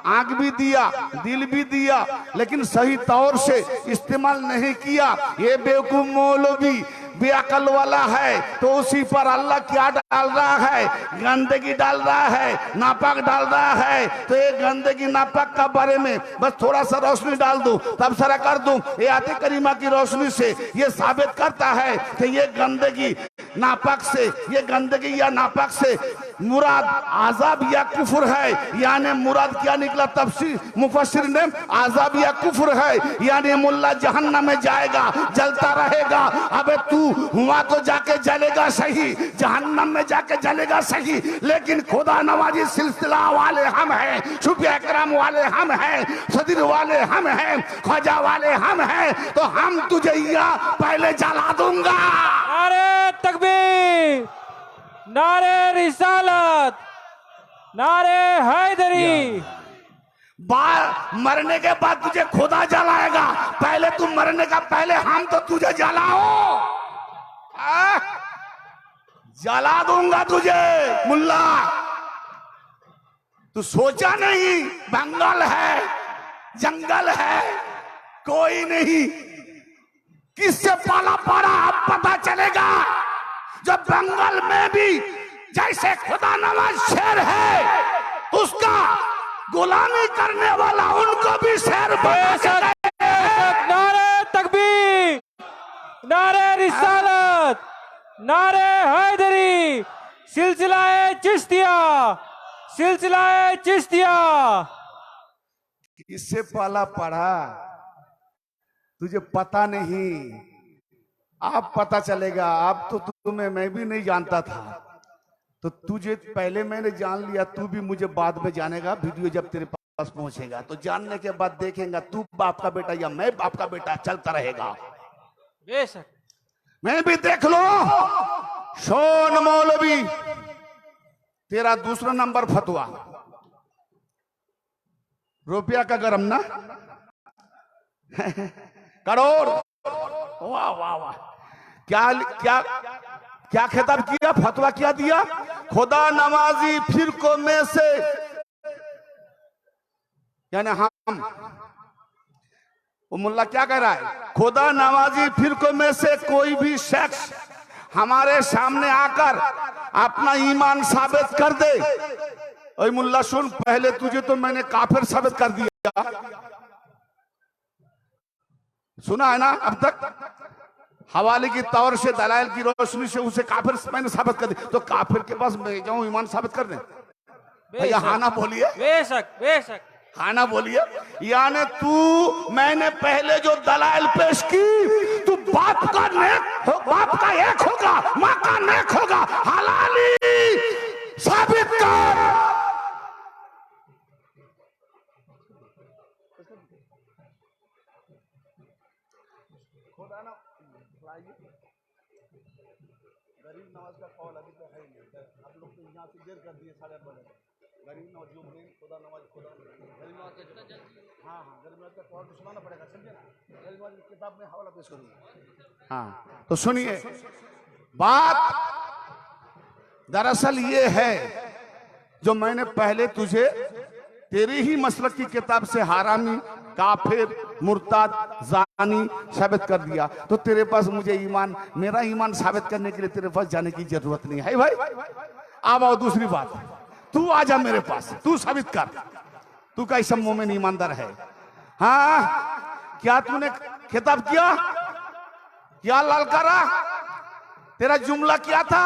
आंख भी दिया, दिल भी दिया, लेकिन सही तौर से इस्तेमाल नहीं किया। ये बेवकूफ मौलवी बेअकल वाला है, तो उसी पर अल्लाह क्या डाल रहा है? गंदगी डाल रहा है, नापाक डाल रहा है। तो ये गंदगी नापाक का बारे में बस थोड़ा सा रोशनी डाल दूं, तबसरा कर दूं। ये आयत करीमा की रोशनी से ये साबित करता है कि ये गंदगी नापाक से, ये गंदगी या नापाक से मुराद आजाब या कुफर है। यानी मुराद क्या निकला? तफसीर मुफस्सिर ने आजाब या कुफर है, यानी मुल्ला जहन्नम में जाएगा, जलता रहेगा। अबे तू हुआ तो जाके जलेगा सही, जहन्नम में जाके जलेगा सही, लेकिन खुदा नवाजी सिलसिला वाले हम हैं, सूफिया किराम वाले हम हैं, सदीर वाले हम हैं, ख्वाजा वाले हम हैं, तो हम तुझे यहाँ पहले जला दूंगा। नारे तकबीर, नारे रिसालत, नारे हैदरी। मरने के बाद तुझे खुदा जलाएगा, पहले तू मरने का पहले हम तो तुझे जलाओ। जला दूंगा तुझे मुल्ला। तू सोचा नहीं बंगाल है, जंगल है, कोई नहीं, किससे पाला पड़ा अब पता चलेगा। जब बंगाल में भी जैसे खुदा नवाज शेर है, उसका गुलामी करने वाला उनको भी शेर बना सकता है। नारे तकबीर, नारे रिसालत, नारे हैदरी, सिलसिलाए चिश्तिया, सिलसिलाए चिश्तिया। इससे पाला पड़ा तुझे पता नहीं, अब पता चलेगा। अब तो तुम्हें मैं भी नहीं जानता था, तो तुझे पहले मैंने जान लिया, तू भी मुझे बाद में जानेगा। वीडियो जब तेरे पास पहुंचेगा तो जानने के बाद देखेगा तू बाप का बेटा या मैं बाप का बेटा, चलता रहेगा। बेशक मैं भी देख लो। शोन मौलवी, तेरा दूसरा नंबर फतवा, रुपया का गरम ना करोड़। वाह वाह वाह, क्या क्या क्या खिताब किया, फतवा क्या दिया? खुदा नमाजी फिरकों में से, यानी हम, वो मुल्ला क्या कह रहा है? खुदा नवाजी फिरकों में से कोई भी शख्स हमारे सामने आकर अपना ईमान साबित कर दे। ओए मुल्ला सुन, पहले तुझे तो मैंने काफिर साबित कर दिया, सुना है ना? अब तक हवाले की तौर से, दलाइल की रोशनी से उसे काफिर मैंने साबित कर दिया। तो काफिर के पास मैं जाऊं ईमान साबित करने? भैया हाँ ना बोलिए। बेशक बेशक हाँ ना बोलिए। यानी तू, मैंने पहले जो दलाइल पेश की, तू बाप का नेक, बाप का एक होगा, माँ का नेक होगा, हलाली साबित कर। गरीब नवाज का कॉल अभी तो है ही नहीं, आप लोग तो यहाँ से देर कर दिए 8:30 बजे। गरीब नवाज जो बोले खुदा नवाज, खुदा गरीब नवाज का, हाँ हाँ, गरीब नवाज का कॉल तो सुनाना पड़ेगा, समझे ना? गरीब नवाज की किताब में हवाला पेश करूंगा। हाँ तो सुनिए, बात दरअसल ये है जो मैंने पहले तुझे तेरी ही मसलक की किताब से हरामी, काफिर, मुर्ताद, जानी साबित कर दिया। तो तेरे पास मुझे ईमान, मेरा ईमान साबित करने के लिए तेरे पास जाने की जरूरत नहीं है भाई। अब आओ दूसरी बात, तू आजा मेरे पास, तू साबित कर, तू कैसा मोमिन ईमानदार है। हाँ, क्या तूने खिताब किया, क्या ललकारा, तेरा जुमला क्या था?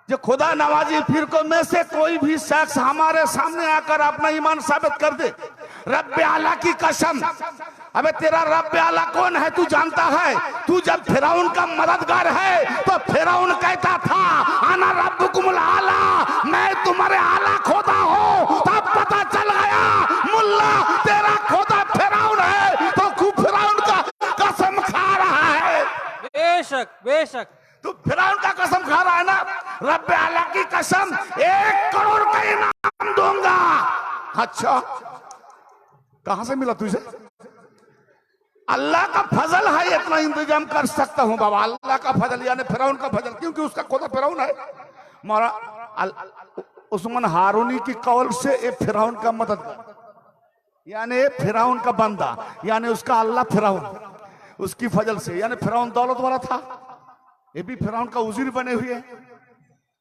जो खुदा नवाजी फिरकों में से कोई भी शख्स हमारे सामने आकर अपना ईमान साबित कर दे, रब्बे आला की कसम। अबे तेरा रब्बे आला कौन है तू जानता है? तू जब फिरौन का मददगार है तो फिरौन कहता था आना रब्बुकुमुल आला, मैं तुम्हारे आला खुदा हूँ। तब पता चल गया मुल्ला तेरा खुदा फिरौन है, तो खूब फिरौन का कसम खा रहा है। बेशक बेशक, तू फिरौन का कसम खा रहा है ना? रब्बे आला की कसम, 1 करोड़ का इनाम दूंगा। अच्छा, कहां से मिला तुझे? अल्लाह का फजल है, इतना इंतजाम कर सकता हूं बाबा। अल्लाह का फजल यानी फिरौन का फजल, क्योंकि उसका खुदा फिरौन है। मौला उस्मान हारूनी की कौल से ये फिरौन का मददगार, यानी फिरौन का बंदा, यानी उसका अल्लाह फिरौन, उसकी फजल से, यानी फिरौन दौलत वाला था, ये भी फिरौन का उजीर बने हुए हैं,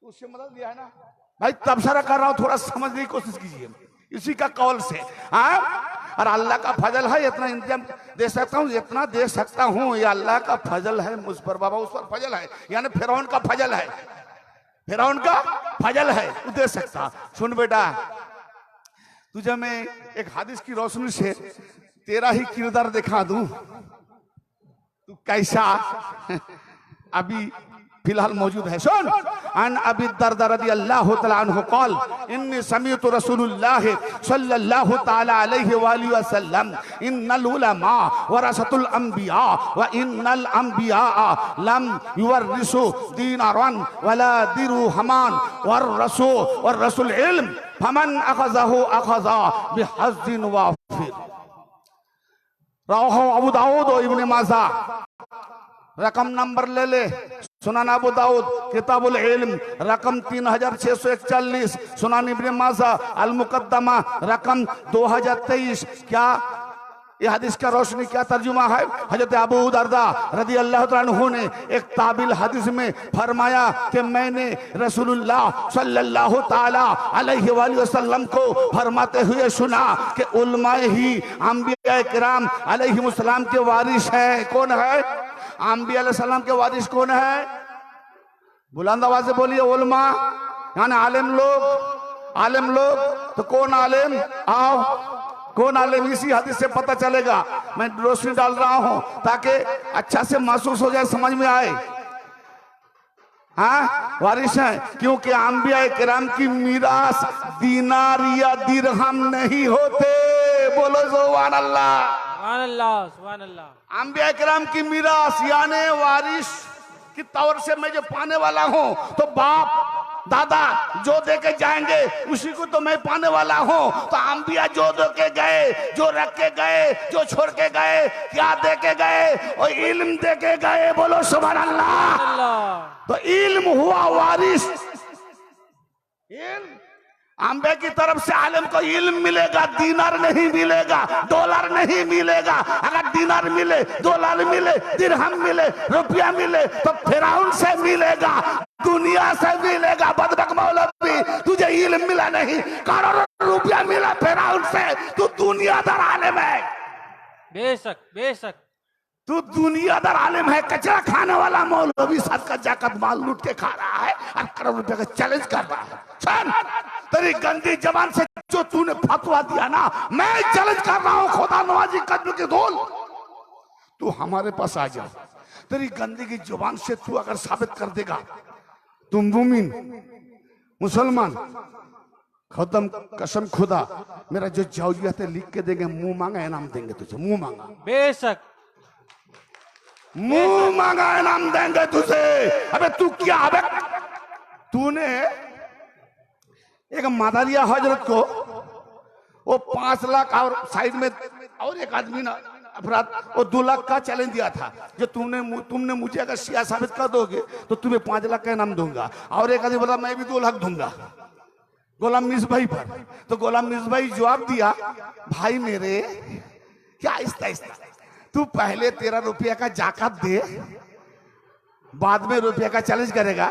उससे मदद लिया है ना भाई। तबसरा कर रहा हूं, थोड़ा समझने की कोशिश कीजिए, इसी का कौल से। हाँ, और अल्लाह का फजल है, इतना इंतजाम दे सकता हूँ, इतना दे सकता हूँ, ये अल्लाह का फजल है मुझ पर बाबा, उस पर फजल है, यानी फिरौन का फजल है, फिरौन का फजल है, तू दे सकता। सुन बेटा, तुझे मैं एक हदीस की रोशनी से तेरा ही किरदार दिखा दूं, तू कैसा अभी फिलहाल मौजूद है। सुन, अन अबी दर्दा रदियल्लाहु तआला अन्हु क़ाल इन्नी समीअतु रसूलुल्लाह सल्लल्लाहु तआला अलैहि वसल्लम इन्नल उलमा वरसतुल अंबिया व इन्नल अंबिया लम युवरिसु दीनारन वला दिरहमान वर रसूल इल्म फमन अखज़हु अखज़ा बिहज़्ज़िन वाफिर। रवाहु अबू दाऊद और इब्न माजा। रकम नंबर ले ले, सुनान अबू दाऊद किताबुल इल्म रकम 3641, सुनान इब्न माजा अल मुकद्दमा रकम 2023। क्या ये हदीस का रोशनी क्या तर्जुमा है? हजरत अबू दर्दा रदी अल्लाह तआला अन्हु ने एक ताबिल हदीस में फरमाया कि मैंने रसूलुल्लाह सल्लल्लाहु ताला अलैहि वसल्लम को फरमाते हुए सुना कि उलमाए ही अंबिया किराम अलैहिमुस्सलाम के वारिस हैं। कौन है? अंबिया अलैहिस्सलाम के वारिस कौन है? बुलंद आवाज से बोलिए। उलमा यानी आलिम लोग। तो कौन आलिम? आओ, कौन आलिम? इसी हदीस से पता चलेगा। मैं रोशनी डाल रहा हूं ताकि अच्छा से महसूस हो जाए, समझ में आए। हाँ, वारिस है क्योंकि अंबिया किराम की मीरास दीनार या दिरहम नहीं होते। बोलो सुभान अल्लाह। सुभान अल्लाह, सुभान अल्लाह। अंबिया किराम की मीरास यानी वारिस की तौर से मैं जो पाने वाला हूं, तो बाप दादा जो दे के जाएंगे उसी को तो मैं पाने वाला हूं। तो अंबिया जो दे के गए, जो रख के गए, जो छोड़ के गए, क्या दे के गए? और इल्म दे के गए। बोलो सुभान अल्लाह। तो इल्म हुआ वारिस। अंबिया की तरफ से आलिम को इल्म मिलेगा, दीनार नहीं मिलेगा, डॉलर नहीं मिलेगा। अगर दीनार मिले, डॉलर मिले, दिरहम मिले, रुपया मिले तो फिरौन से मिलेगा, दुनिया से मिलेगा। बदबक मौलवी, तुझे इल्म मिला नहीं, करोड़ों रुपया मिला फिरौन से, तू दुनियादार आलिम है। बेशक बेशक, तू दुनियादार आलिम है। कचरा खाने वाला मौलवी सदका जाकत माल लूट के खा रहा है और करोड़ रुपए का चैलेंज कर रहा है। सुन, तेरी गंदी जबान से जो तूने फतवा दिया ना, मैं चैलेंज कर रहा हूं खुदा नवाजी कद्र की धूल, तू हमारे पास आ जा। तेरी गंदी की जुबान से तू अगर साबित कर देगा तुम मुमिन मुसलमान, खत्म कसम खुदा, मेरा जो जाऊजियत है लिख के देंगे, मुंह मांगा इनाम देंगे तुझे, मुंह मांगा। बेशक, मुंह मांगा इनाम देंगे तुझे। अबे तू क्या, अबे तूने एक मदारिया हजरत को वो 5 लाख और साइड में और एक आदमी ना अफराद वो 2 लाख का चैलेंज दिया था, जो तुमने मुझे अगर शिया साबित कर दोगे तो तुम्हें 5 लाख का इनाम दूंगा। और एक आदमी बोला मैं भी 2 लाख दूंगा गुलाम मिसबाई पर। तो गुलाम मिसबाई जवाब दिया, भाई मेरे क्या आहिस्ता आहिस्ता, तू पहले 13 रुपया का जाकत दे, बाद में रुपया का चैलेंज करेगा।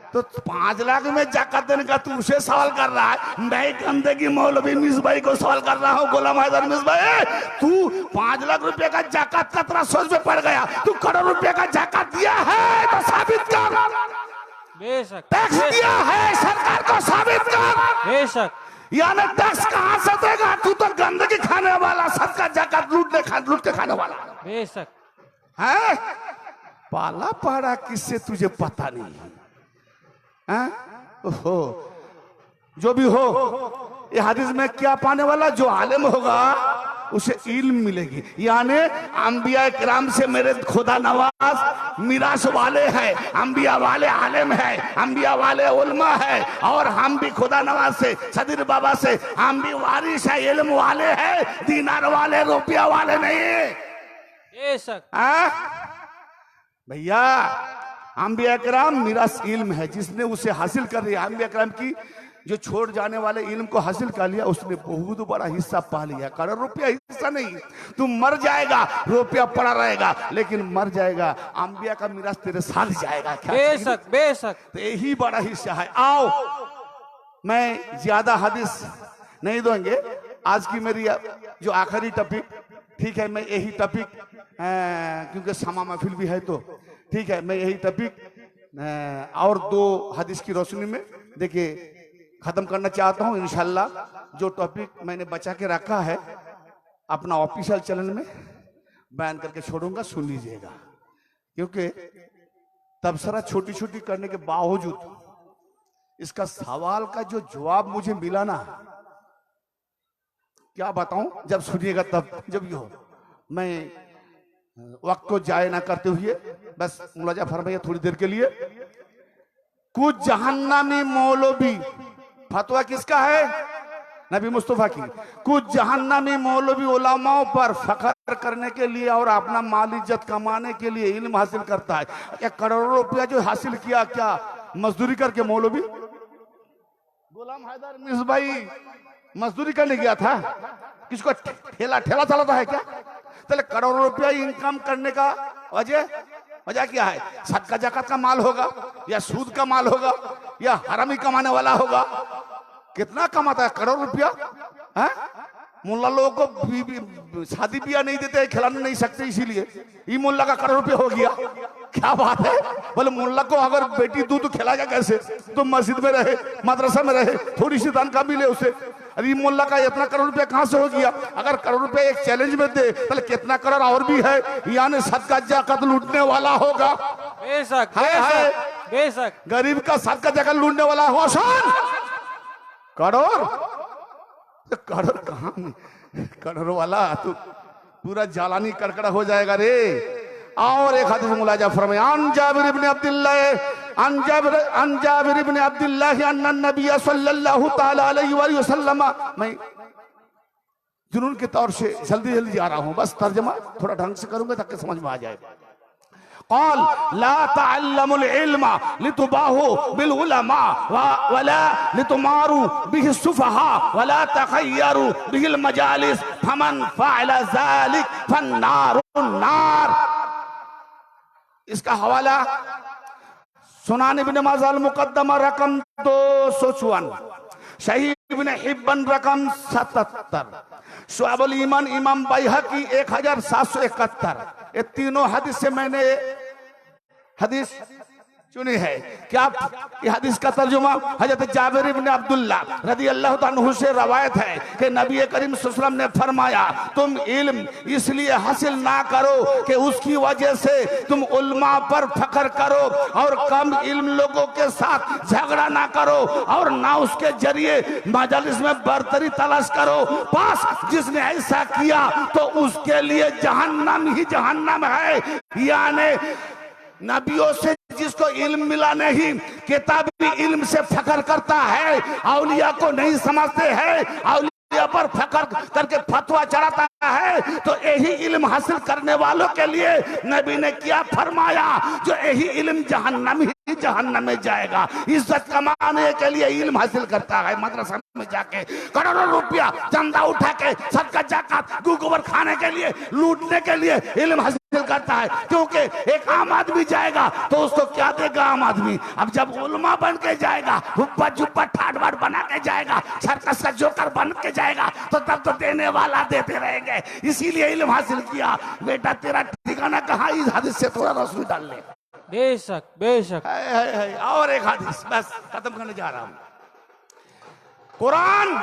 तो 5 लाख में जाकत देने का तू उसे सवाल कर रहा है, मैं गंदगी मौलवी मिसबाई को सवाल कर रहा हूँ। गुलाम हैदर मिसबाई, तू 5 लाख रुपए का जाकत का तेरा सोच में पड़ गया, तू करोड़ रुपए का जाकत दिया है तो साबित कर। बेशक, टैक्स दिया है सरकार को, साबित कर। बेशक, यानी टैक्स कहां से देगा? तू तो गंदगी खाने वाला, सबका जाकत लूट के खाने वाला। बेशक है, पाला पड़ा किससे तुझे पता नहीं है? ओहो, जो भी हो, ये हदीस में क्या पाने वाला? जो आलिम होगा उसे इल्म मिलेगी। यानी अंबिया किराम से मेरे खुदा नवाज मिरास वाले हैं, अंबिया वाले आलिम हैं, अंबिया वाले उलमा है। और हम भी खुदा नवाज से, सदीर बाबा से हम भी वारिस है, इल्म वाले हैं, दीनार वाले, रुपया वाले नहीं। बेशक भैया, अंबिया किराम मिरास इल्म है, जिसने उसे हासिल कर लिया, अंबिया किराम की जो छोड़ जाने वाले इल्म को हासिल कर लिया, उसने बहुत बड़ा हिस्सा पा लिया। करोड़ रुपया हिस्सा नहीं, तू मर जाएगा रुपया पड़ा रहेगा, लेकिन मर जाएगा, अंबिया का मिरास तेरे साथ जाएगा। बेशक बेशक, तो यही बड़ा हिस्सा है। आओ, मैं ज्यादा हदीस नहीं दूंगे, आज की मेरी जो आखिरी टॉपिक, ठीक है, मैं यही टॉपिक, क्योंकि समा महफिल भी है, तो ठीक है, मैं यही टॉपिक और 2 हदीस की रोशनी में देखिए खत्म करना चाहता हूं। इंशाल्लाह जो टॉपिक मैंने बचा के रखा है अपना ऑफिशियल चैनल में बयान करके छोड़ूंगा, सुन लीजिएगा। क्योंकि तबसरा छोटी छोटी करने के बावजूद इसका सवाल का जो जवाब मुझे मिला ना, क्या बताऊं, जब सुनिएगा तब, जब ये हो। मैं वक्त को जाए ना करते हुए बस मुलाजा फरमाइए थोड़ी देर के लिए। कुछ जहन्नमी मौलवी, फतवा किसका है? नबी मुस्तफा की। कुछ जहन्नमी मौलवी उलमाओं पर फख्र करने के लिए और अपना माल इज्जत कमाने के लिए इल्म हासिल करता है। क्या करोड़ों रुपया जो हासिल किया, क्या मजदूरी करके? मौलवी गुलाम हैदर मिसबाई मजदूरी करने गया था? किसको ठेला चलाता है क्या? चले करोड़ों रुपया इनकम करने का वजह क्या है? सदका ज़कात का माल होगा, या सूद का माल होगा, या हरामी कमाने वाला होगा? कितना कमाता है? करोड़ रुपया। मुल्ला लोगों को शादी ब्याह नहीं देते, खिलाने नहीं सकते, इसीलिए ये मुल्ला का करोड़ रुपया हो गया। क्या बात है? बोले मुल्ला को अगर बेटी दूध खिलाएगा कैसे? तो मस्जिद में रहे, मदरसा में रहे, थोड़ी सी तनख्वाह मिले उसे। अरे मुल्ला का इतना करोड़ रुपया कहां से हो गया? अगर करोड़ रुपया एक चैलेंज में दे तो कितना करोड़ और भी है, यानी सदका ज़कात लूटने वाला होगा। बेशक बेशक गरीब का सदका ज़कात लूटने वाला हो। करोड़ कहाँ? करोड़ वाला तो पूरा जालानी करकड़ा हो जाएगा रे। और एक हदीस मुलाजा फरमाया, अन जाबिर इब्न अब्दुल्लाह अन्ना नबी सल्लल्लाहु तआला अलैहि वसल्लम। मैं जुनून के तौर से जल्दी जा रहा हूं, बस तर्जमा थोड़ा ढंग से करूंगा ताकि समझ में आ जाए। क़ाल ला तअल्लमुल इल्मा लितुबाहु बिल उलमा वला लितुमारू बिहि सुफहा वला तखय्यरू बिहिल मजालिस फमन फ़अला ज़ालिक फन्नारुन नार। इसका हवाला सुनान इब्न माजा मुकद्दमा रकम 254, सही इब्न हिब्बान रकम 77, शुअबुल ईमान इमाम बैहकी 1771। ये तीनों हदीस से मैंने हदीस चुनी है। क्या ये हदीस का तर्जुमा हजरत जाबिर इब्न अब्दुल्लाह रदियल्लाहु अन्हु से रवायत है कि नबी करीम सल्लल्लाहु अलैहि वसल्लम ने फरमाया, तुम इल्म इसलिए हासिल ना करो कि उसकी वजह से तुम उल्मा पर फख्र करो, और कम इल्म लोगों के साथ झगड़ा ना करो, और ना उसके जरिए मजलिस में बरतरी तलाश करो। बस जिसने ऐसा किया तो उसके लिए जहन्नम ही जहन्नम है। यानी नबियों से जिसको इल्म मिला नहीं, किताबी इल्म से फख्र करता है, औलिया को नहीं समझते हैं, औलिया पर फख्र करके फतवा चढ़ाता है, तो यही इल्म हासिल करने वालों के लिए नबी ने क्या फरमाया? जो यही इल्म जहन्नम ही जहन्नम में जाएगा। इज्जत कमाने के लिए इल्म हासिल करता है, मदरसा में जाके करोड़ों रुपया चंदा उठा के सदका ज़कात गोबर खाने के लिए, लूटने के लिए इल्म हासिल करता है। क्योंकि एक आम आदमी जाएगा तो उसको क्या देगा आम आदमी? अब जब उलमा बन के जाएगा, हुप्पा जुप्पा ठाट बाट बना के जाएगा, सर्कस का जोकर बन के जाएगा, तो तब तो देने वाला देते रहेंगे। इसीलिए इल्म हासिल किया। बेटा तेरा ठिकाना कहाँ? इस हदीस से थोड़ा रोशनी डाल ले। बेशक बेशक। और एक हदीस बस खत्म करने जा रहा हूं। कुरान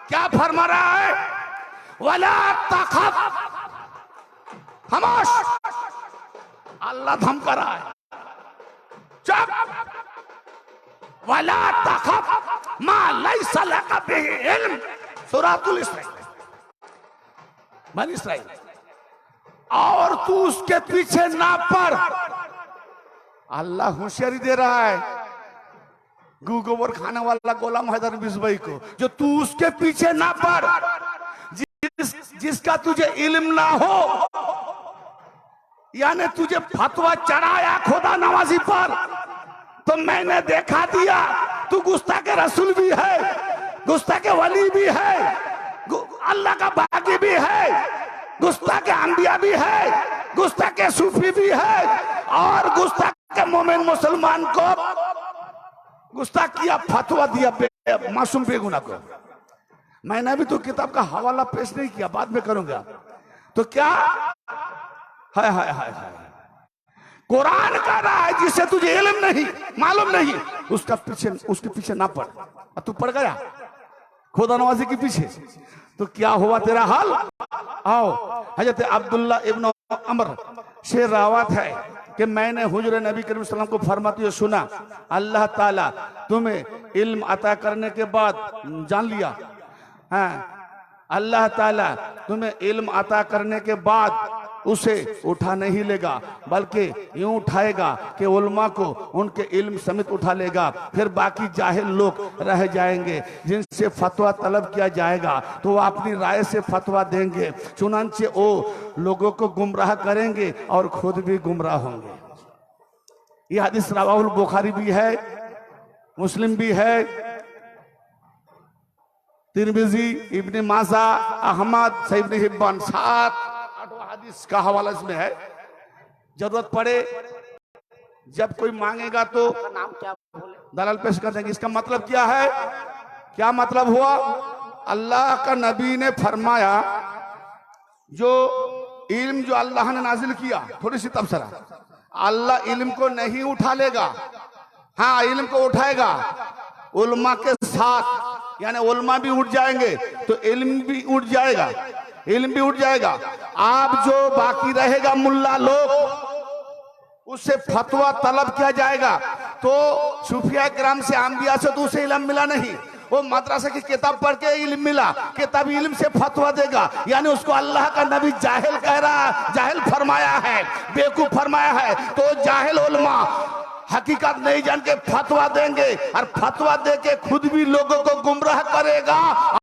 क्या फरमा रहा है? वला तखफ, खामोश। अल्लाह धमका रहा है, चुप। वला तखफ मा लैसा लका बिही इल्म, सूरतुल इसराइल, बनी इसराइल। और तू उसके पीछे ना पड़। अल्लाह होशियारी दे रहा है गोबर खाने वाला गुलाम हैदर मिसबाई को, जो तू उसके पीछे ना पड़, जिसका तुझे इल्म ना हो। यानी तुझे फतवा चढ़ाया खुदा नवाजी पर, तो मैंने देखा दिया। तू गुस्ताखे रसूल भी है, गुस्ताखे वली भी है, अल्लाह का बागी भी है, गुस्ताखे अंबिया भी है, गुस्ताखे सूफी भी है, और गुस्ताखे मोमिन मुसलमान को गुस्ताख किया, फतवा दिया मासूम बेगुनाह को। मैंने भी तो किताब का हवाला पेश नहीं किया, बाद में करूंगा। तो क्या हाय हाय हाय हाय, कुरान कह रहा है जिसे तुझे इल्म नहीं, मालूम नहीं, उसके पीछे ना पड़। तू पड़ गया खुदा नवाजी के पीछे, तो क्या हुआ तेरा हाल? आओ, हजरत अब्दुल्ला इब्न अमर से रावत है कि मैंने हुजूर नबी करीम सल्लल्लाहु अलैहि वसल्लम को फरमाते हुए सुना, अल्लाह ताला तुम्हें इल्म अता करने के बाद जान लिया, हाँ, अल्लाह ताला तुम्हें इल्म अता करने के बाद उसे उठा नहीं लेगा, बल्कि यूं उठाएगा कि उलमा को उनके इल्म समेत उठा लेगा। फिर बाकी जाहिल लोग रह जाएंगे जिनसे फतवा तलब किया जाएगा तो वो अपनी राय से फतवा देंगे, चुनांचे वो लोगों को गुमराह करेंगे और खुद भी गुमराह होंगे। यह हदीस रवाहुल बुखारी भी है, मुस्लिम भी है, तिरमिजी, इब्ने माजा, अहमद, सही इब्ने हिब्बान, 7-8 हदीस का हवाला इसमें है। जरूरत पड़े जब कोई मांगेगा तो नाम क्या बोले? दलाल पेश कर देंगे। इसका मतलब क्या है? क्या मतलब हुआ? अल्लाह का नबी ने फरमाया जो इल्म जो अल्लाह ने नाजिल किया, थोड़ी सी तबसरा, अल्लाह इल्म को नहीं उठा लेगा, हाँ इल्म को उठाएगा उलमा के साथ, यानी उलमा भी उठ जाएंगे तो इल्म भी उठ जाएगा, इल्म भी उठ जाएगा। आप जो बाकी रहेगा मुल्ला लोग, उससे फतवा तलब किया जाएगा। तो सूफिया किराम से, अंबिया से तो उसे इल्म मिला नहीं, वो मदरसा की किताब पढ़ के इल्म मिला, किताब इल्म से फतवा देगा, यानी उसको अल्लाह का नबी जाहिल कह रहा, जाहिल फरमाया है, बेवकूफ फरमाया है। तो जाहिल उलमा हकीकत नहीं जान के फतवा देंगे और फतवा दे के खुद भी लोगों को गुमराह करेगा।